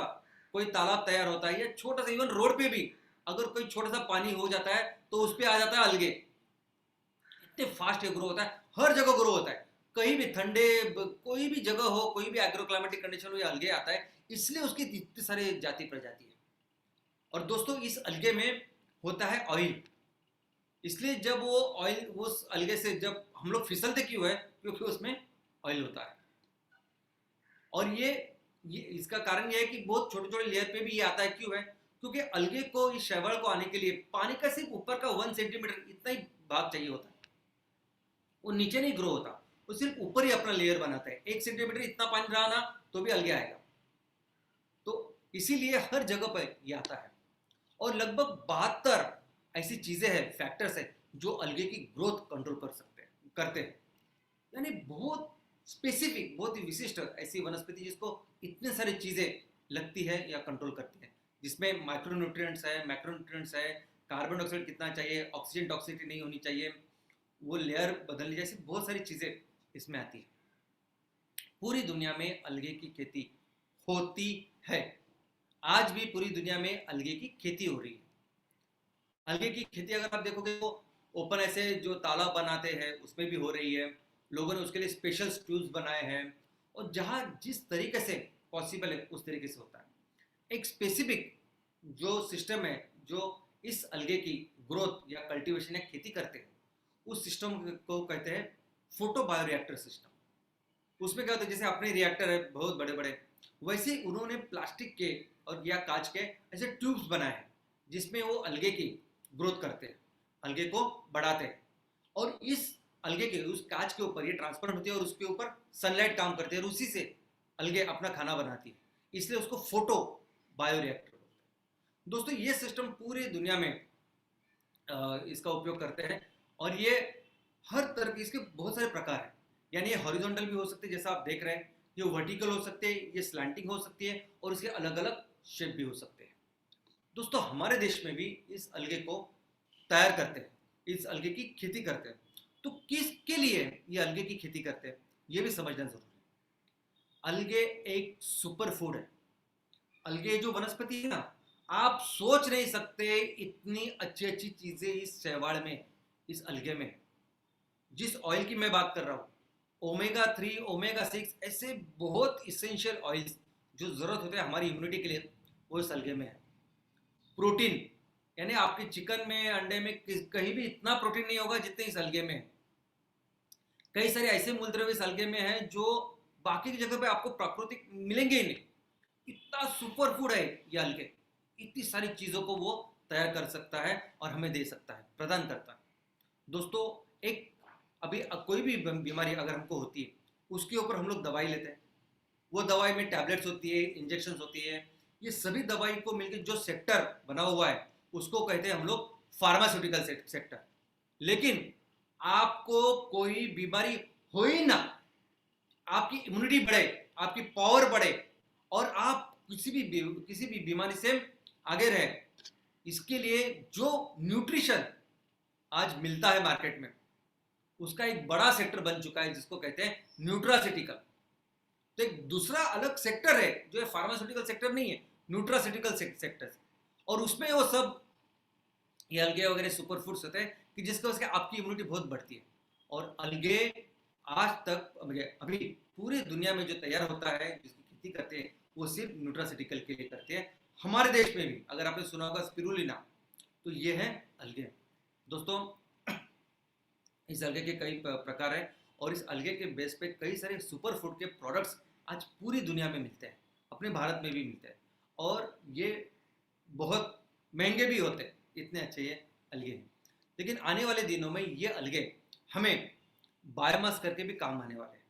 कोई तालाब तैयार होता है, या छोटा सा इवन रोड पे भी अगर कोई छोटा सा पानी हो जाता है तो उस पर आ जाता है अलगे। इतने फास्ट ये ग्रो होता है, हर जगह ग्रो होता है, कहीं भी ठंडे कोई भी जगह हो, कोई भी एग्रोक्लाइमेटिक कंडीशन हो, ये अलगे आता है, इसलिए उसकी इतने सारे जाति प्रजाति है। और दोस्तों, इस अलगे में होता है ऑयल, इसलिए जब वो ऑयल उस अलगे से जब हम लोग फिसलते क्यों है, क्योंकि उसमें ऑयल होता है। और ये इसका कारण ये है कि बहुत छोटे छोटे लेयर पे भी ये आता है, क्यों है, क्योंकि अलगे को, इस शैवाल को आने के लिए पानी का सिर्फ ऊपर का 1 सेंटीमीटर इतना ही भाग चाहिए होता है, वो नीचे नहीं ग्रो होता, वो सिर्फ ऊपर ही अपना लेयर बनाता है। 1 सेंटीमीटर इतना पानी रहा ना तो भी अलगे आएगा। तो इसीलिए हर जगह पर ये आता है। और लगभग 72 ऐसी चीजें हैं, फैक्टर्स है, जो अलगे की ग्रोथ कंट्रोल करते हैं। यानी बहुत स्पेसिफिक, बहुत ही विशिष्ट ऐसी वनस्पति जिसको इतने सारी चीजें लगती है या कंट्रोल करती है, जिसमें माइक्रोन्यूट्रिएंट्स है, मैक्रोन्यूट्रिएंट्स है, कार्बन डाइऑक्साइड कितना चाहिए, ऑक्सीजन टॉक्सिसिटी नहीं होनी चाहिए, वो लेयर बदलनी, जैसी बहुत सारी चीजें इसमें आती है। पूरी दुनिया में अलगे की खेती होती है, आज भी पूरी दुनिया में अलगे की खेती हो रही है। अलगे की खेती अगर आप देखोगे तो ओपन ऐसे जो तालाब बनाते हैं उसमें भी हो रही है, लोगों ने उसके लिए स्पेशल ट्यूब्स बनाए हैं, और जहाँ जिस तरीके से पॉसिबल है उस तरीके से होता है। एक स्पेसिफिक जो सिस्टम है जो इस अलगे की ग्रोथ या कल्टीवेशन या खेती करते हैं, उस सिस्टम को कहते हैं फोटो बायोरिएक्टर सिस्टम। उसमें क्या होता है, जैसे अपने रिएक्टर है बहुत बड़े बड़े, वैसे ही उन्होंने प्लास्टिक के और या कांच के ऐसे ट्यूब्स बनाए हैं जिसमें वो अलगे की ग्रोथ करते हैं, अलगे को बढ़ाते हैं, और इस अलगे के उस कांच के ऊपर ये ट्रांसपेरेंट होती है और उसके ऊपर सनलाइट काम करती है, और उसी से अलगे अपना खाना बनाती है, इसलिए उसको फोटो बायोरिएक्टर बोलते हैं। दोस्तों, ये सिस्टम पूरी दुनिया में इसका उपयोग करते हैं, और ये हर तरह के, इसके बहुत सारे प्रकार हैं। यानी ये हॉरिजॉन्टल भी हो सकते हैं जैसा आप देख रहे हैं, ये वर्टिकल हो सकते हैं, ये स्लैंटिंग हो सकती है, और इसके अलग अलग शेप भी हो सकते हैं। दोस्तों, हमारे देश में भी इस अलगे को तैयार करते हैं, इस अलगे की खेती करते हैं। तो किसके लिए ये अलगे की खेती करते हैं, ये भी समझना जरूरी है। अलगे एक सुपर फूड है। अलगे जो वनस्पति है ना, आप सोच नहीं सकते इतनी अच्छी अच्छी चीजें इस शैवाल में, इस अलगे में। जिस ऑयल की मैं बात कर रहा हूँ, ओमेगा 3, ओमेगा 6, ऐसे बहुत इसेंशियल ऑयल्स जो जरूरत होते हैं हमारी इम्यूनिटी के लिए, वो इस अलगे में है। प्रोटीन, यानी आपके चिकन में, अंडे में, कहीं भी इतना प्रोटीन नहीं होगा जितने इस अलगे में है। कई सारे ऐसे मूलद्रव्य इस अलगे में है जो बाकी की जगह पे आपको प्राकृतिक मिलेंगे ही नहीं। इतना सुपर फूड है ये अलगे, इतनी सारी चीजों को वो तैयार कर सकता है और हमें दे सकता है, प्रदान करता है। दोस्तों, एक अभी कोई भी बीमारी अगर हमको होती है, उसके ऊपर हम लोग दवाई लेते हैं, वो दवाई में टैबलेट्स होती है, इंजेक्शंस होती है, ये सभी दवाई को मिलकर जो सेक्टर बना हुआ है उसको कहते हैं हम लोग फार्मास्यूटिकल सेक्टर। लेकिन आपको कोई बीमारी हो ही ना, आपकी इम्यूनिटी बढ़े, आपकी पावर बढ़े, और आप किसी भी बीमारी से आगे रहे, इसके लिए जो न्यूट्रिशन आज मिलता है मार्केट में, उसका एक बड़ा सेक्टर बन चुका है जिसको कहते हैं न्यूट्रास्यूटिकल। तो एक दूसरा अलग सेक्टर है जो है फार्मास्यूटिकल सेक्टर नहीं है, न्यूट्रास्यूटिकल सेक्टर, और उसमें वो सब ये अलगे वगैरह सुपर फूड्स होते हैं कि जिसकी वजह से आपकी इम्यूनिटी बहुत बढ़ती है। और अलगे आज तक अभी पूरी दुनिया में जो तैयार होता है, जिसकी खेती करते हैं, वो सिर्फ न्यूट्रास्यूटिकल के लिए करते हैं। हमारे देश में भी अगर आपने सुना होगा स्पिरुलिना, तो ये है अलगे। दोस्तों, इस अलगे के कई प्रकार हैं, और इस अलगे के बेस पे कई सारे सुपर फूड के प्रोडक्ट्स आज पूरी दुनिया में मिलते हैं, अपने भारत में भी मिलते हैं। और ये बहुत महंगे भी होते हैं, इतने अच्छे ये अलगे हैं। लेकिन आने वाले दिनों में ये अलगे हमें बायोमास करके भी काम आने वाले हैं।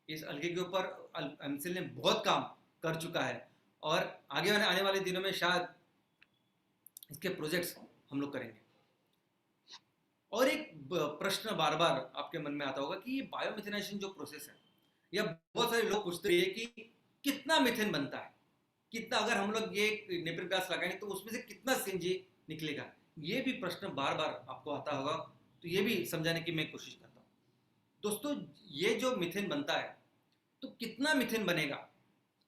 इस अलगे के ऊपर एमसीएल ने बहुत काम कर चुका है और आगे आने वाले दिनों में शायद इसके प्रोजेक्ट्स हम लोग करेंगे। और एक प्रश्न बार बार आपके मन में आता होगा कि ये बायोमिथेनाइजेशन जो प्रोसेस है, या बहुत सारे लोग पूछते हैं कि कितना मीथेन बनता है, कितना, अगर हम लोग ये नेपियर ग्रास लगाएंगे तो उसमें से कितना सीएनजी निकलेगा। ये भी प्रश्न बार बार आपको आता होगा, तो ये भी समझाने की मैं कोशिश करता हूँ। दोस्तों, ये जो मीथेन बनता है तो कितना मीथेन बनेगा,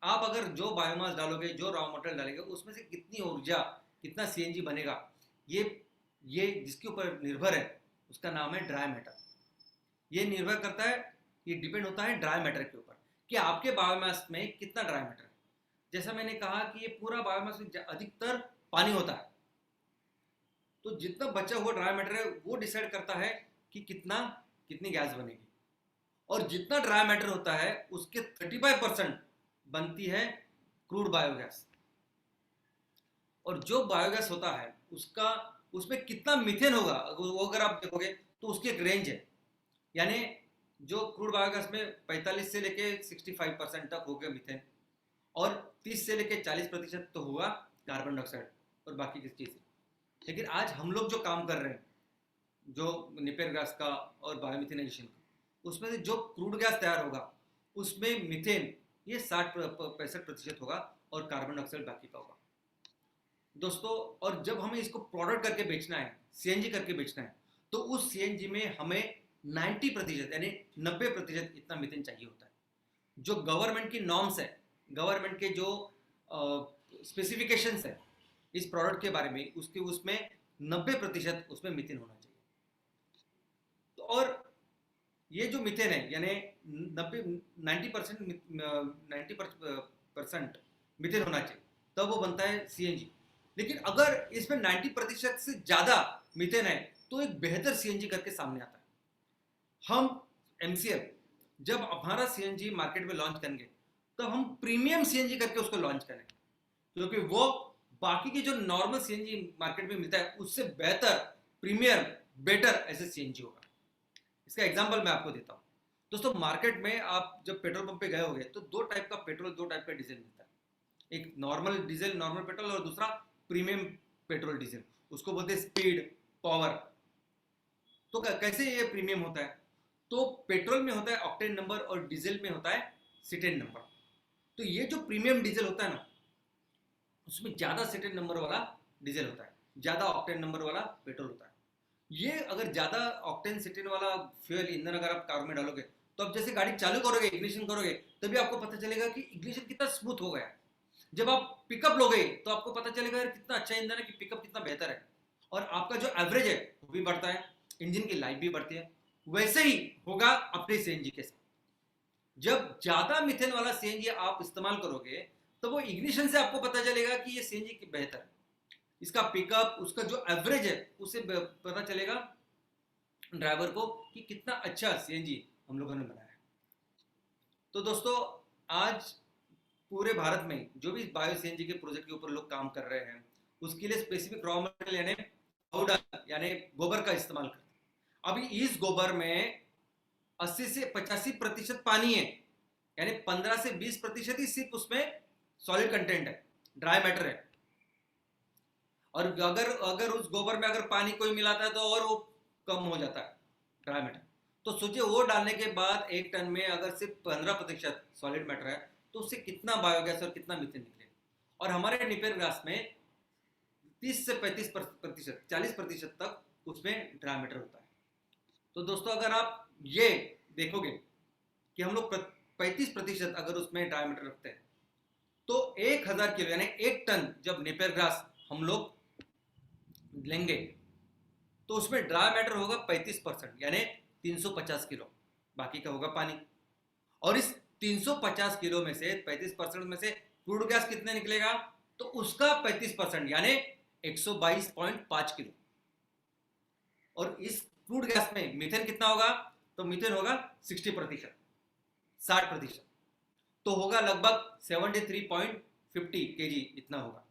आप अगर जो बायोमास डालोगे, जो रॉ मटेरियल डालेंगे, उसमें से कितनी ऊर्जा, कितना सीएनजी बनेगा, ये जिसके ऊपर निर्भर है उसका नाम है ड्राई मैटर। ये निर्भर करता है, ये डिपेंड होता है ड्राई मैटर के ऊपर कि आपके बायोमास में कितना ड्राई मैटर है। जैसा मैंने कहा कि ये पूरा बायोमास में अधिकतर पानी होता है, तो जितना बचा हुआ ड्राई मैटर है वो डिसाइड करता है कि कितनी गैस बनेगी। और जितना ड्राई मैटर होता है उसके 35% बनती है क्रूड बायोगैस। और जो बायोगैस होता है उसमें कितना मीथेन होगा, वो अगर आप देखोगे तो उसकी एक रेंज है। यानी जो क्रूड बायोगैस में 45 से लेके 65% तक हो गया मीथेन, और 30 से लेके 40% तो होगा कार्बन डाइऑक्साइड और बाकी किस चीज़। लेकिन आज हम लोग जो काम कर रहे हैं, जो नेपियर ग्रास का और बायोमिथेनाइजेशन का, उसमें से जो क्रूड गैस तैयार होगा उसमें मीथेन ये 60-65% होगा और कार्बन डाइऑक्साइड बाकी का होगा दोस्तों। और जब हमें इसको प्रोडक्ट करके बेचना है, सीएनजी करके बेचना है, तो उस सीएनजी में हमें 90% यानी 90% इतना मीथेन चाहिए होता है। जो गवर्नमेंट की नॉर्म्स है, गवर्नमेंट के जो स्पेसिफिकेशंस है इस प्रोडक्ट के बारे में, उसमें 90% उसमें मीथेन होना चाहिए। तो और ये जो मीथेन है यानी 90% मीथेन होना चाहिए, तब वो बनता है सीएनजी। लेकिन अगर इसमें 90% से ज़्यादा मीथेन है तो एक बेहतर सीएनजी करके सामने आता है। हम एमसीएल जब हमारा सीएनजी मार्केट में लॉन्च करेंगे तब हम प्रीमियम सीएनजी करके उसको लॉन्च करेंगे, क्योंकि वो बाकी के जो नॉर्मल सीएनजी मार्केट में मिलता है उससे बेहतर, प्रीमियम, बेटर ऐसे सीएनजी होगा। इसका एग्जांपल मैं आपको देता हूँ दोस्तों। मार्केट में आप जब पेट्रोल पंप पे गए होंगे तो दो टाइप का पेट्रोल, दो टाइप का डीजल मिलता है। एक नॉर्मल डीजल, नॉर्मल पेट्रोल, और दूसरा प्रीमियम पेट्रोल डीजल, उसको बोलते हैं स्पीड, पावर। तो कैसे ये प्रीमियम होता है? तो पेट्रोल में होता है ऑक्टेन नंबर और डीजल में होता है सीटेन नंबर। तो ये जो प्रीमियम डीजल होता है ना, उसमें ज़्यादा सीटेन नंबर वाला डीजल होता है, ज़्यादा ऑक्टेन नंबर वाला पेट्रोल होता है। ये अगर ज़्यादा ऑक्टेन सीटेन वाला फ्यूल ईंधन अगर आप कार में डालोगे तो आप जैसे गाड़ी चालू करोगे, इग्निशन करोगे, तभी आपको पता चलेगा कि इग्निशन कितना स्मूथ हो गया। जब आप पिकअप लोगे तो आपको पता चलेगा यार कितना अच्छा ईंधन है, कि पिकअप कितना बेहतर है, और आपका जो एवरेज है वो भी बढ़ता है, इंजन की लाइफ भी बढ़ती है। वैसे ही होगा अपने सीएनजी के साथ। जब ज़्यादा मीथेन वाला सीएनजी आप इस्तेमाल करोगे तो वो इग्निशन से आपको पता चलेगा कि ये सीएनजी बेहतर है, इसका पिकअप, उसका जो एवरेज है उससे पता चलेगा ड्राइवर को कि कितना अच्छा सीएनजी हम लोगों ने बनाया है। तो दोस्तों, आज पूरे भारत में जो भी बायो सीएनजी के प्रोजेक्ट के ऊपर लोग काम कर रहे हैं, उसके लिए स्पेसिफिक रॉ मटेरियल यानी पाउडर यानी गोबर का इस्तेमाल करते हैं। अभी इस गोबर में 80 से 85% पानी है, यानी 15 से 20% ही सिर्फ उसमें सॉलिड कंटेंट है, ड्राई मैटर है। और अगर उस गोबर में अगर पानी कोई मिलाता है तो और वो कम हो जाता है ड्राई मैटर। तो सोचिए वो डालने के बाद 1 टन में अगर सिर्फ 15% सॉलिड मैटर है तो उससे कितना बायोगैस और कितना मीथेन निकलेगा। और हमारे नेपियर ग्रास में 30 से 35%, 40% तक उसमें ड्राई मैटर होता है। तो दोस्तों, अगर आप ये देखोगे कि हम लोग 35% अगर उसमें ड्राई मैटर रखते हैं तो 1000 किलो यानी 1 टन जब नेपियर ग्रास हम लोग लेंगे तो उसमें ड्राई मैटर होगा 35% यानी 350 किलो, बाकी का होगा पानी। और इस 350 किलो में से 35% में से क्रूड गैस कितने निकलेगा, तो उसका 35% यानी 122.5 किलो। और इस क्रूड गैस में मीथेन कितना होगा, तो मीथेन होगा 60%, 60%, तो होगा लगभग 50 केजी इतना होगा।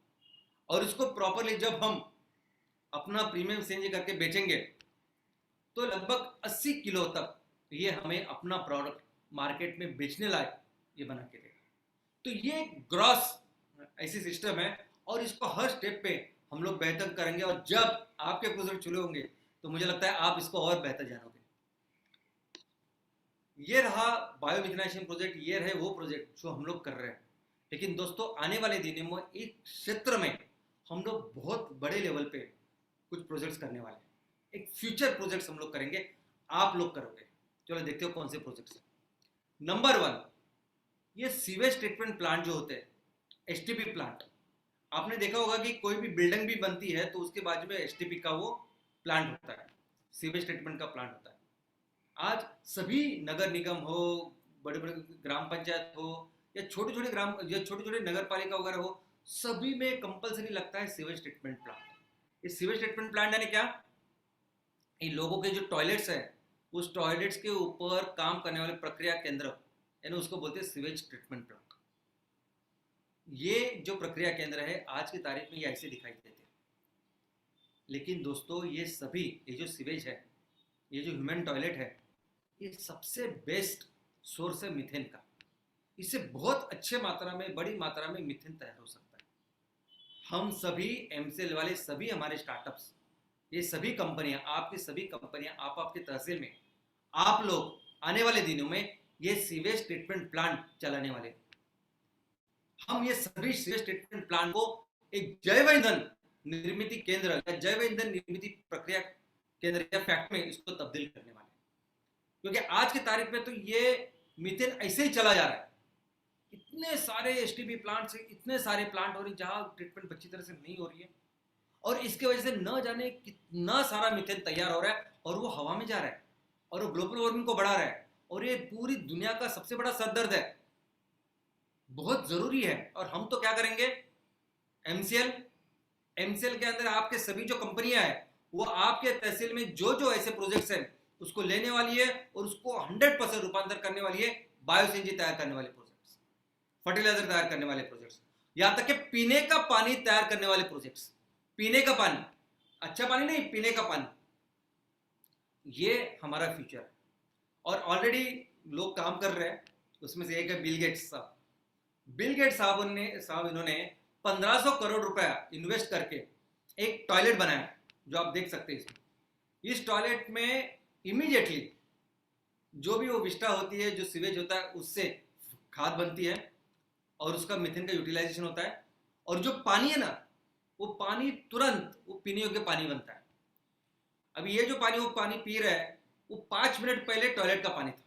और इसको प्रॉपरली जब हम अपना प्रीमियम सीएनजी करके बेचेंगे तो लगभग 80 किलो तक ये हमें अपना प्रोडक्ट मार्केट में बेचने लायक ये बना के देगा। तो ये ग्रॉस ऐसी सिस्टम है और इसको हर स्टेप पे हम लोग बेहतर करेंगे और जब आपके प्रोजेक्ट चुने होंगे तो मुझे लगता है आप इसको और बेहतर जानोगे। ये रहा बायोमिथेनाइजेशन प्रोजेक्ट, ये रहे वो प्रोजेक्ट जो हम लोग कर रहे हैं। लेकिन दोस्तों आने वाले दिनों में इस क्षेत्र में हम लोग बहुत बड़े लेवल पे कुछ प्रोजेक्ट्स करने वाले हैं। एक फ्यूचर प्रोजेक्ट्स हम लोग करेंगे, आप लोग करोगे। चलो देखते हो कौन से प्रोजेक्ट्स हैं। नंबर 1, ये सीवेज ट्रीटमेंट प्लांट जो होते हैं, एसटीपी प्लांट। आपने देखा होगा कि कोई भी बिल्डिंग भी बनती है तो उसके बाजू में एसटीपी का वो प्लांट होता है, सीवेज ट्रीटमेंट का प्लांट होता है। आज सभी नगर निगम हो, बड़े बड़े ग्राम पंचायत हो या छोटे छोटे नगर पालिका वगैरह हो, सभी में कंपलसरी लगता है सीवेज ट्रीटमेंट प्लांट। इस सीवेज ट्रीटमेंट प्लांट यानी क्या, इन लोगों के जो टॉयलेट्स है उस टॉयलेट्स के ऊपर काम करने वाले प्रक्रिया केंद्र, यानी उसको बोलते हैं सीवेज ट्रीटमेंट प्लांट। ये जो प्रक्रिया केंद्र है आज की तारीख में ये ऐसे दिखाई देते हैं। लेकिन दोस्तों ये सभी, ये जो सीवेज है, ये जो ह्यूमन टॉयलेट है, ये सबसे बेस्ट सोर्स है मीथेन का। इससे बहुत अच्छे मात्रा में, बड़ी मात्रा में मीथेन तैयार हो सकता है। हम सभी एमसीएल वाले, सभी हमारे स्टार्टअप्स, ये सभी कंपनियां, आपकी सभी कंपनियां, आप आपके तहसील में, आप लोग आने वाले दिनों में ये सीवेज ट्रीटमेंट प्लांट चलाने वाले हैं। हम ये सभी सीवेज ट्रीटमेंट प्लांट को एक जैव ईंधन निर्मित केंद्र या जैव ईंधन निर्मित प्रक्रिया केंद्र या फैक्ट्री में इसको तब्दील करने वाले हैं। क्योंकि आज की तारीख में तो ये मीथेन ऐसे ही चला जा रहा है। इतने सारे एसटीपी प्लांट से इतने सारे प्लांट हो रही जहां ट्रीटमेंट अच्छी तरह से नहीं हो रही है और इसके वजह से न जाने कितना सारा मीथेन तैयार हो रहा है और वो हवा में जा रहा है और वो ग्लोबल वार्मिंग को बढ़ा रहा है और ये पूरी दुनिया का सबसे बड़ा सरदर्द है, बहुत जरूरी है। और हम तो क्या करेंगे, एमसीएल के अंदर आपके सभी जो कंपनियां हैं वो आपके तहसील में जो जो ऐसे प्रोजेक्ट्स हैं उसको लेने वाली है और उसको 100% रूपांतर करने वाली है बायोसीएनजी तैयार करने वाले प्रोजेक्ट्स, फर्टिलाइजर तैयार करने वाले प्रोजेक्ट्स, यहां तक कि पीने का पानी तैयार करने वाले प्रोजेक्ट्स। पीने का पानी, अच्छा पानी नहीं, पीने का पानी, ये हमारा फ्यूचर है। और ऑलरेडी लोग काम कर रहे हैं। उसमें से एक है बिल गेट्स साहब। बिल गेट्स साहब इन्होंने 1500 करोड़ रुपया इन्वेस्ट करके एक टॉयलेट बनाया जो आप देख सकते हैं इसमें। इस टॉयलेट में इमीडिएटली जो भी वो विष्टा होती है, जो सीवेज होता है, उससे खाद बनती है और उसका मीथेन का यूटिलाइजेशन होता है और जो पानी है ना, वो पानी तुरंत वो पीने योग्य पानी बनता है। अभी ये जो पानी वो पानी पी रहा है वो 5 मिनट पहले टॉयलेट का पानी था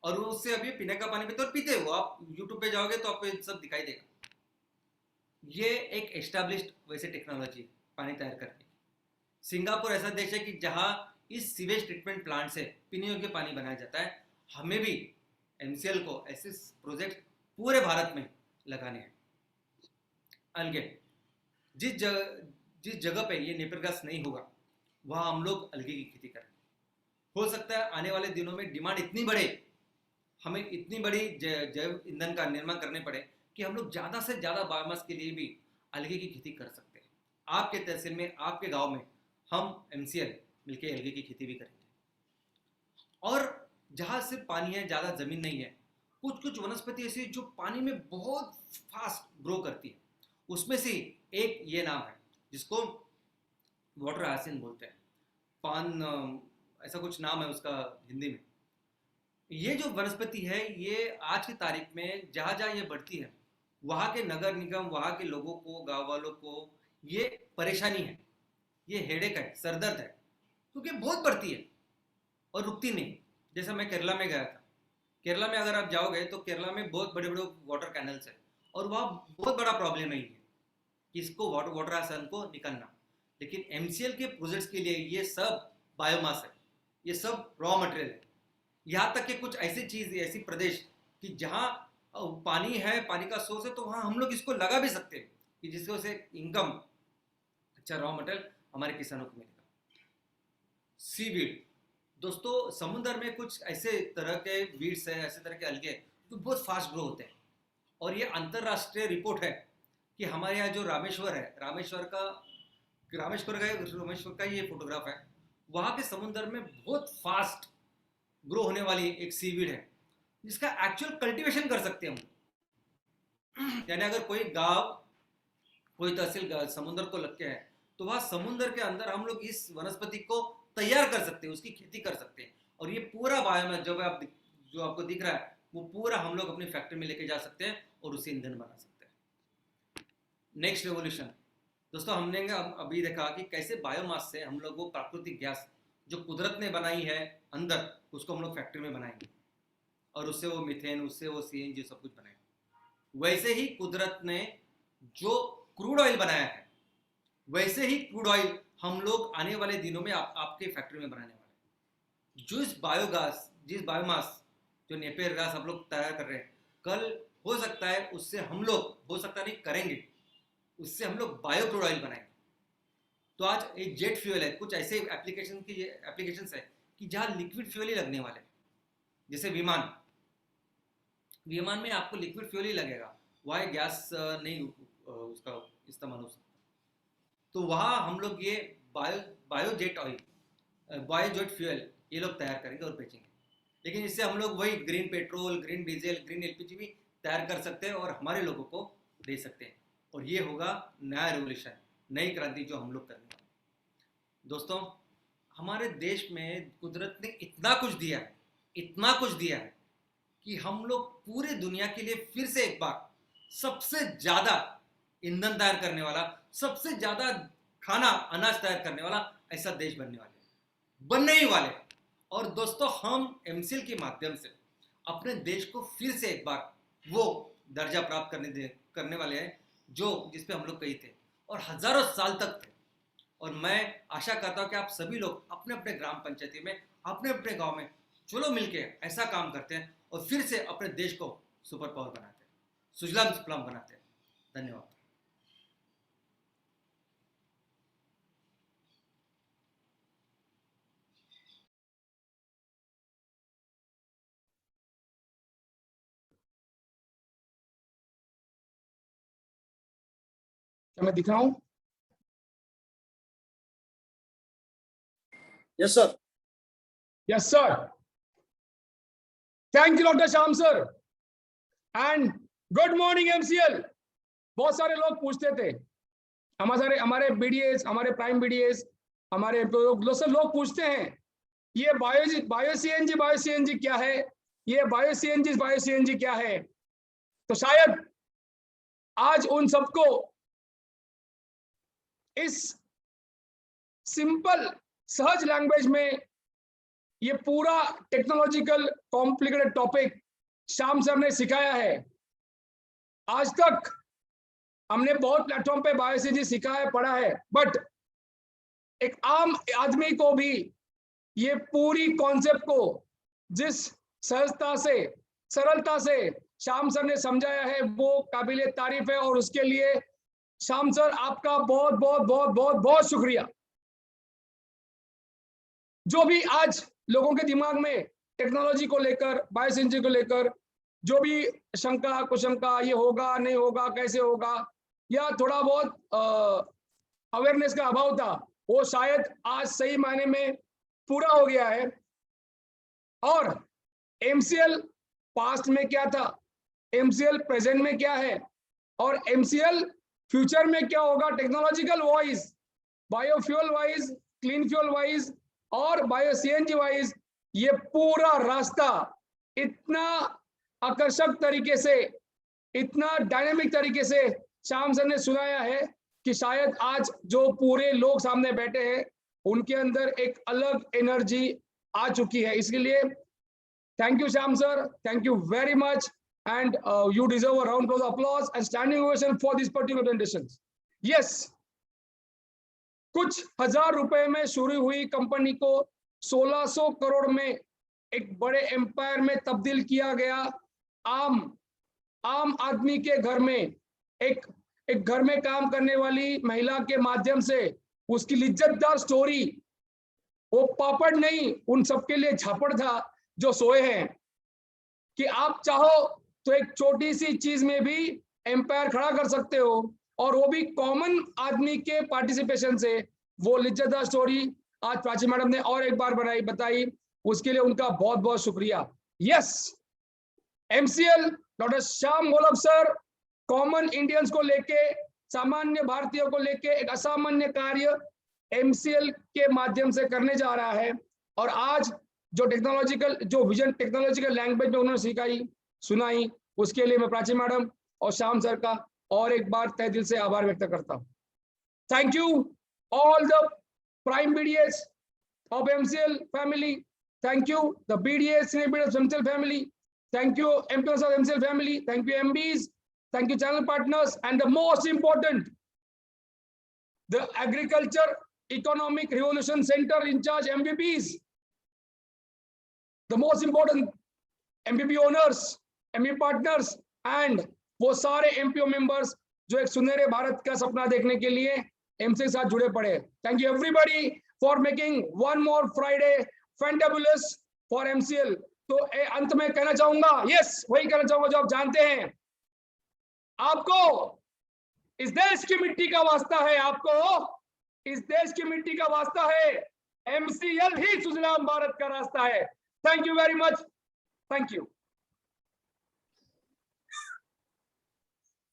और वो उससे अभी पीने का पानी पीते और पीते हो। आप यूट्यूब पे जाओगे तो आपको सब दिखाई देगा। ये एक एस्टैब्लिश्ड वैसे टेक्नोलॉजी पानी तैयार करने की। सिंगापुर ऐसा देश है कि जहां इस सीवेज ट्रीटमेंट प्लांट से पीने योग्य पानी बनाया जाता है। हमें भी एमसीएल को ऐसे प्रोजेक्ट पूरे भारत में लगाने हैं। अलगे जिस जगह पे ये नेपियर घास नहीं होगा वहां हम लोग अलगे की खेती करें। हो सकता है आने वाले दिनों में डिमांड इतनी बढ़े, हमें इतनी बड़ी जैव ईंधन का निर्माण करने पड़े कि हम लोग ज़्यादा से ज़्यादा बायोमास के लिए भी अलगे की खेती कर सकते हैं। आपके तहसील में, आपके गांव में हम एमसीएल मिलकर अलगे की खेती भी करेंगे। और जहाँ सिर्फ पानी है, ज़्यादा ज़मीन नहीं है, कुछ वनस्पति ऐसी जो पानी में बहुत फास्ट ग्रो करती है। उसमें से एक ये नाम है जिसको वाटर हायसिंथ बोलते हैं, पान, ऐसा कुछ नाम है उसका हिंदी में। ये जो वनस्पति है ये आज की तारीख में जहाँ जहाँ ये बढ़ती है वहाँ के नगर निगम, वहाँ के लोगों को, गांव वालों को ये परेशानी है, ये हेडेक है, सरदर्द है, क्योंकि बहुत बढ़ती है और रुकती नहीं। जैसा मैं केरला में गया था, केरला में अगर आप जाओगे तो केरला में बहुत बड़े बड़े वाटर कैनल्स है और वहाँ बहुत बड़ा प्रॉब्लम है कि इसको वाटर हायसिंथ को निकालना। लेकिन एमसीएल के प्रोजेक्ट्स के लिए ये सब बायोमास है, ये सब रॉ मटेरियल है। यहाँ तक कि कुछ ऐसी चीज, ऐसी प्रदेश कि जहाँ पानी है, पानी का सोर्स है, तो वहाँ हम लोग इसको लगा भी सकते हैं कि जिससे उसे इनकम, अच्छा रॉ मटेरियल हमारे किसानों को मिलेगा। सीवीड दोस्तों, समुद्र में कुछ ऐसे तरह के वीड्स है, ऐसे तरह के अलगे जो बहुत फास्ट ग्रो होते हैं और ये अंतरराष्ट्रीय रिपोर्ट है कि हमारे यहाँ जो रामेश्वर है, रामेश्वर का ये फोटोग्राफ है, वहाँ के समुद्र में बहुत फास्ट ग्रो होने वाली एक सीवीड है जिसका एक्चुअल कल्टीवेशन कर सकते हैं हम। यानी अगर कोई गांव, कोई तहसील समुद्र को लग के है तो वहाँ समुद्र के अंदर हम लोग इस वनस्पति को तैयार कर सकते हैं, उसकी खेती कर सकते हैं। और ये पूरा बायोमास जो आपको दिख रहा है वो पूरा हम लोग अपनी फैक्ट्री में लेके जा सकते हैं और उसे ईंधन बना सकते हैं। नेक्स्ट रेवोल्यूशन दोस्तों, हमने अभी देखा कि कैसे बायोमास से हम लोग वो प्राकृतिक गैस जो कुदरत ने बनाई है अंदर, उसको हम लोग फैक्ट्री में बनाएंगे और उससे वो मीथेन, उससे वो सीएनजी सब कुछ बनाएंगे। वैसे ही कुदरत ने जो क्रूड ऑयल बनाया है, वैसे ही क्रूड ऑयल हम लोग आने वाले दिनों में आपके फैक्ट्री में बनाने वाले हैं। जिस बायोमास जो नेपियर गैस आप लोग तैयार कर रहे हैं, कल हो सकता है उससे हम लोग, हो सकता नहीं करेंगे, उससे हम लोग बायो क्रूड ऑयल बनाएंगे। तो आज एक जेट फ्यूल है, कुछ ऐसे एप्लीकेशन है कि जहां लिक्विड फ्यूल ही लगने वाले हैं। जैसे विमान में आपको लिक्विड फ्यूल ही लगेगा, वहाँ गैस नहीं उसका इस्तेमाल हो सकता। तो वहाँ हम लोग ये बायोजेट फ्यूल ये लोग तैयार करेंगे और बेचेंगे। लेकिन इससे हम लोग वही green vitriol, green diesel, green LPG भी तैयार कर सकते हैं और हमारे लोगों को दे सकते हैं। और ये होगा नया रेवोल्यूशन, नई क्रांति जो हम लोग करने वाले हैं। दोस्तों, हमारे देश में कुदरत ने इतना कुछ दिया है कि हम लोग पूरे दुनिया के लिए फिर से एक बार सबसे ज्यादा ईंधन तैयार करने वाला, सबसे ज्यादा खाना अनाज तैयार करने वाला ऐसा देश बनने ही वाले। और दोस्तों, हम एमसीएल के माध्यम से अपने देश को फिर से एक बार वो दर्जा प्राप्त करने वाले हैं जिस पे हम लोग कही थे और हजारों साल तक थे। और मैं आशा करता हूँ कि आप सभी लोग अपने अपने ग्राम पंचायती में, अपने अपने गांव में चलो मिलके ऐसा काम करते हैं और फिर से अपने देश को सुपर पावर बनाते हैं, सुजलाम सुफलाम बनाते हैं। धन्यवाद। क्या मैं दिख रहा हूं? Yes sir. Yes sir. Thank you doctor Shyam sir and good morning MCL. बहुत सारे लोग पूछते थे, हमारे बीडीएस, हमारे प्राइम बीडीएस, हमारे लोग पूछते हैं ये बायो सीएनजी क्या है, ये बायो सीएनजी क्या है। तो शायद आज उन सबको इस सिंपल सहज लैंग्वेज में ये पूरा technological complicated topic Shyam sir ने सिखाया है। आज तक हमने बहुत प्लेटफॉर्म पे बायो सीएनजी सिखा है, पढ़ा है, बट एक आम आदमी को भी ये पूरी कॉन्सेप्ट को जिस सहजता से, सरलता से श्याम सर ने समझाया है वो काबिले तारीफ है। और उसके लिए श्याम सर आपका बहुत बहुत बहुत बहुत बहुत शुक्रिया। जो भी आज लोगों के दिमाग में टेक्नोलॉजी को लेकर, बायो सीएनजी को लेकर जो भी शंका कुशंका, ये होगा नहीं होगा, कैसे होगा, या थोड़ा बहुत अवेयरनेस का अभाव था, वो शायद आज सही मायने में पूरा हो गया है। और एमसीएल पास्ट में क्या था, एमसीएल प्रेजेंट में क्या है और एमसीएल फ्यूचर में क्या होगा, technological wise, biofuel wise, clean fuel wise और बायो सीएनजी वाइज, ये पूरा रास्ता इतना आकर्षक तरीके से, इतना डायनेमिक तरीके से श्याम सर ने सुनाया है कि शायद आज जो पूरे लोग सामने बैठे हैं उनके अंदर एक अलग एनर्जी आ चुकी है। इसके लिए thank you Shyam sir, thank you very much and you deserve a round of applause and standing ovation for this particular presentation. Yes, कुछ हजार रुपए में शुरू हुई कंपनी को 1600 करोड़ में एक बड़े एम्पायर में तब्दील किया गया। आम आदमी के घर में एक घर में काम करने वाली महिला के माध्यम से उसकी लिज्जतदार स्टोरी, वो पापड़ नहीं, उन सबके लिए झापड़ था जो सोए हैं कि आप चाहो तो एक छोटी सी चीज में भी एम्पायर खड़ा कर सकते हो, और वो भी कॉमन आदमी के पार्टिसिपेशन से। वो लिज्जतदार स्टोरी आज प्राची मैडम ने और एक बार बताई, उसके लिए उनका बहुत बहुत शुक्रिया। Yes, MCL doctor Shyam Vallabh sir common Indians को लेके, सामान्य भारतीयों को लेके एक असामान्य कार्य एमसीएल के माध्यम से करने जा रहा है। और आज जो टेक्नोलॉजिकल जो विजन टेक्नोलॉजिकल लैंग्वेज में उन्होंने सुनाई, उसके लिए मैं प्राची मैडम और श्याम सर का और एक बार तहे दिल से आभार व्यक्त करता हूं। Thank you all the prime BDS of MCL family. Thank you the BDS of MCL family. Thank you employees of MCL family. Thank you MBs. Thank you channel partners, and the most important, the Agriculture Economic Revolution Center in charge MVPs. The most important MVP owners, MVP partners, and वो सारे MPO members जो एक सुनहरे भारत का सपना देखने के लिए MC के साथ जुड़े पड़े। Thank you everybody for making one more Friday fantabulous for MCL. तो अंत में कहना चाहूंगा, यस वही कहना चाहूंगा जो आप जानते हैं, आपको इस देश की मिट्टी का वास्ता है, आपको इस देश की मिट्टी का वास्ता है, MCL ही सुजलाम भारत का रास्ता है। Thank you very much, thank you.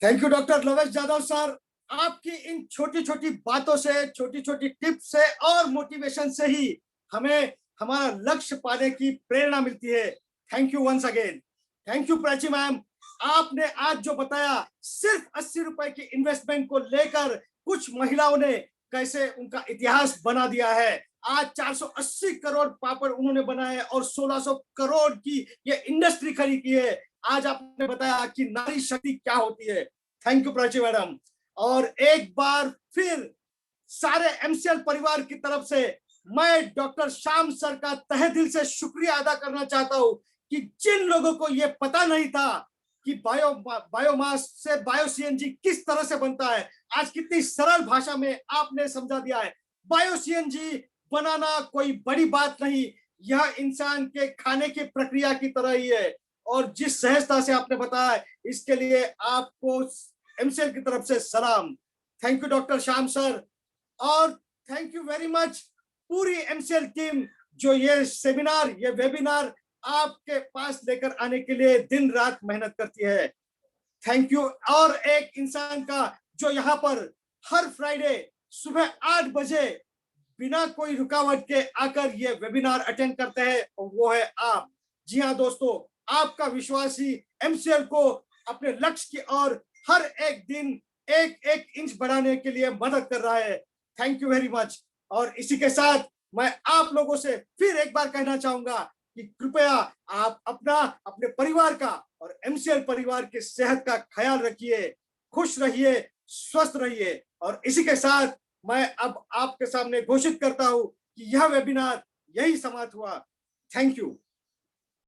Thank you doctor लवेश Yadav sir. आपकी इन छोटी छोटी बातों से, छोटी छोटी टिप्स से और मोटिवेशन से ही हमें हमारा लक्ष्य पाने की प्रेरणा मिलती है। Thank you once again. Thank you Prachi ma'am, आपने आज जो बताया, सिर्फ 80 रुपए की इन्वेस्टमेंट को लेकर कुछ महिलाओं ने कैसे उनका इतिहास बना दिया है। आज 480 करोड़ पापड़ उन्होंने बनाए और 1600 करोड़ की ये इंडस्ट्री खड़ी की है। आज आपने बताया कि नारी शक्ति क्या होती है। Thank you Prachi madam. और एक बार फिर सारे एमसीएल परिवार की तरफ से मैं डॉक्टर श्याम सर का तहे दिल से शुक्रिया अदा करना चाहता हूं कि जिन लोगों को यह पता नहीं था कि बायोमास से बायो सीएनजी किस तरह से बनता है, आज कितनी सरल भाषा में आपने समझा दिया है। बायो सीएनजी बनाना कोई बड़ी बात नहीं, यह इंसान के खाने की प्रक्रिया की तरह ही है। और जिस सहजता से आपने बताया, इसके लिए आपको एमसीएल की तरफ से सलाम। Thank you doctor Shyam sir, और थैंक यू वेरी मच पूरी एमसीएल टीम जो ये सेमिनार, ये वेबिनार आपके पास लेकर आने के लिए दिन रात मेहनत करती है। Thank you. और एक इंसान का जो यहाँ पर हर फ्राइडे सुबह 8 बजे बिना कोई रुकावट के आकर ये वेबिनार अटेंड करते हैं, वो है आप। जी हाँ दोस्तों, आपका विश्वास ही एमसीएल को अपने लक्ष्य की ओर हर एक दिन एक एक इंच बढ़ाने के लिए मदद कर रहा है। Thank you very much. और इसी के साथ मैं आप लोगों से फिर एक बार कहना चाहूंगा कि कृपया आप अपना, अपने परिवार का और एमसीएल परिवार की सेहत का ख्याल रखिए, खुश रहिए, स्वस्थ रहिए। और इसी के साथ मैं अब आपके सामने घोषित करता हूं कि यह वेबिनार यही समाप्त हुआ। Thank you.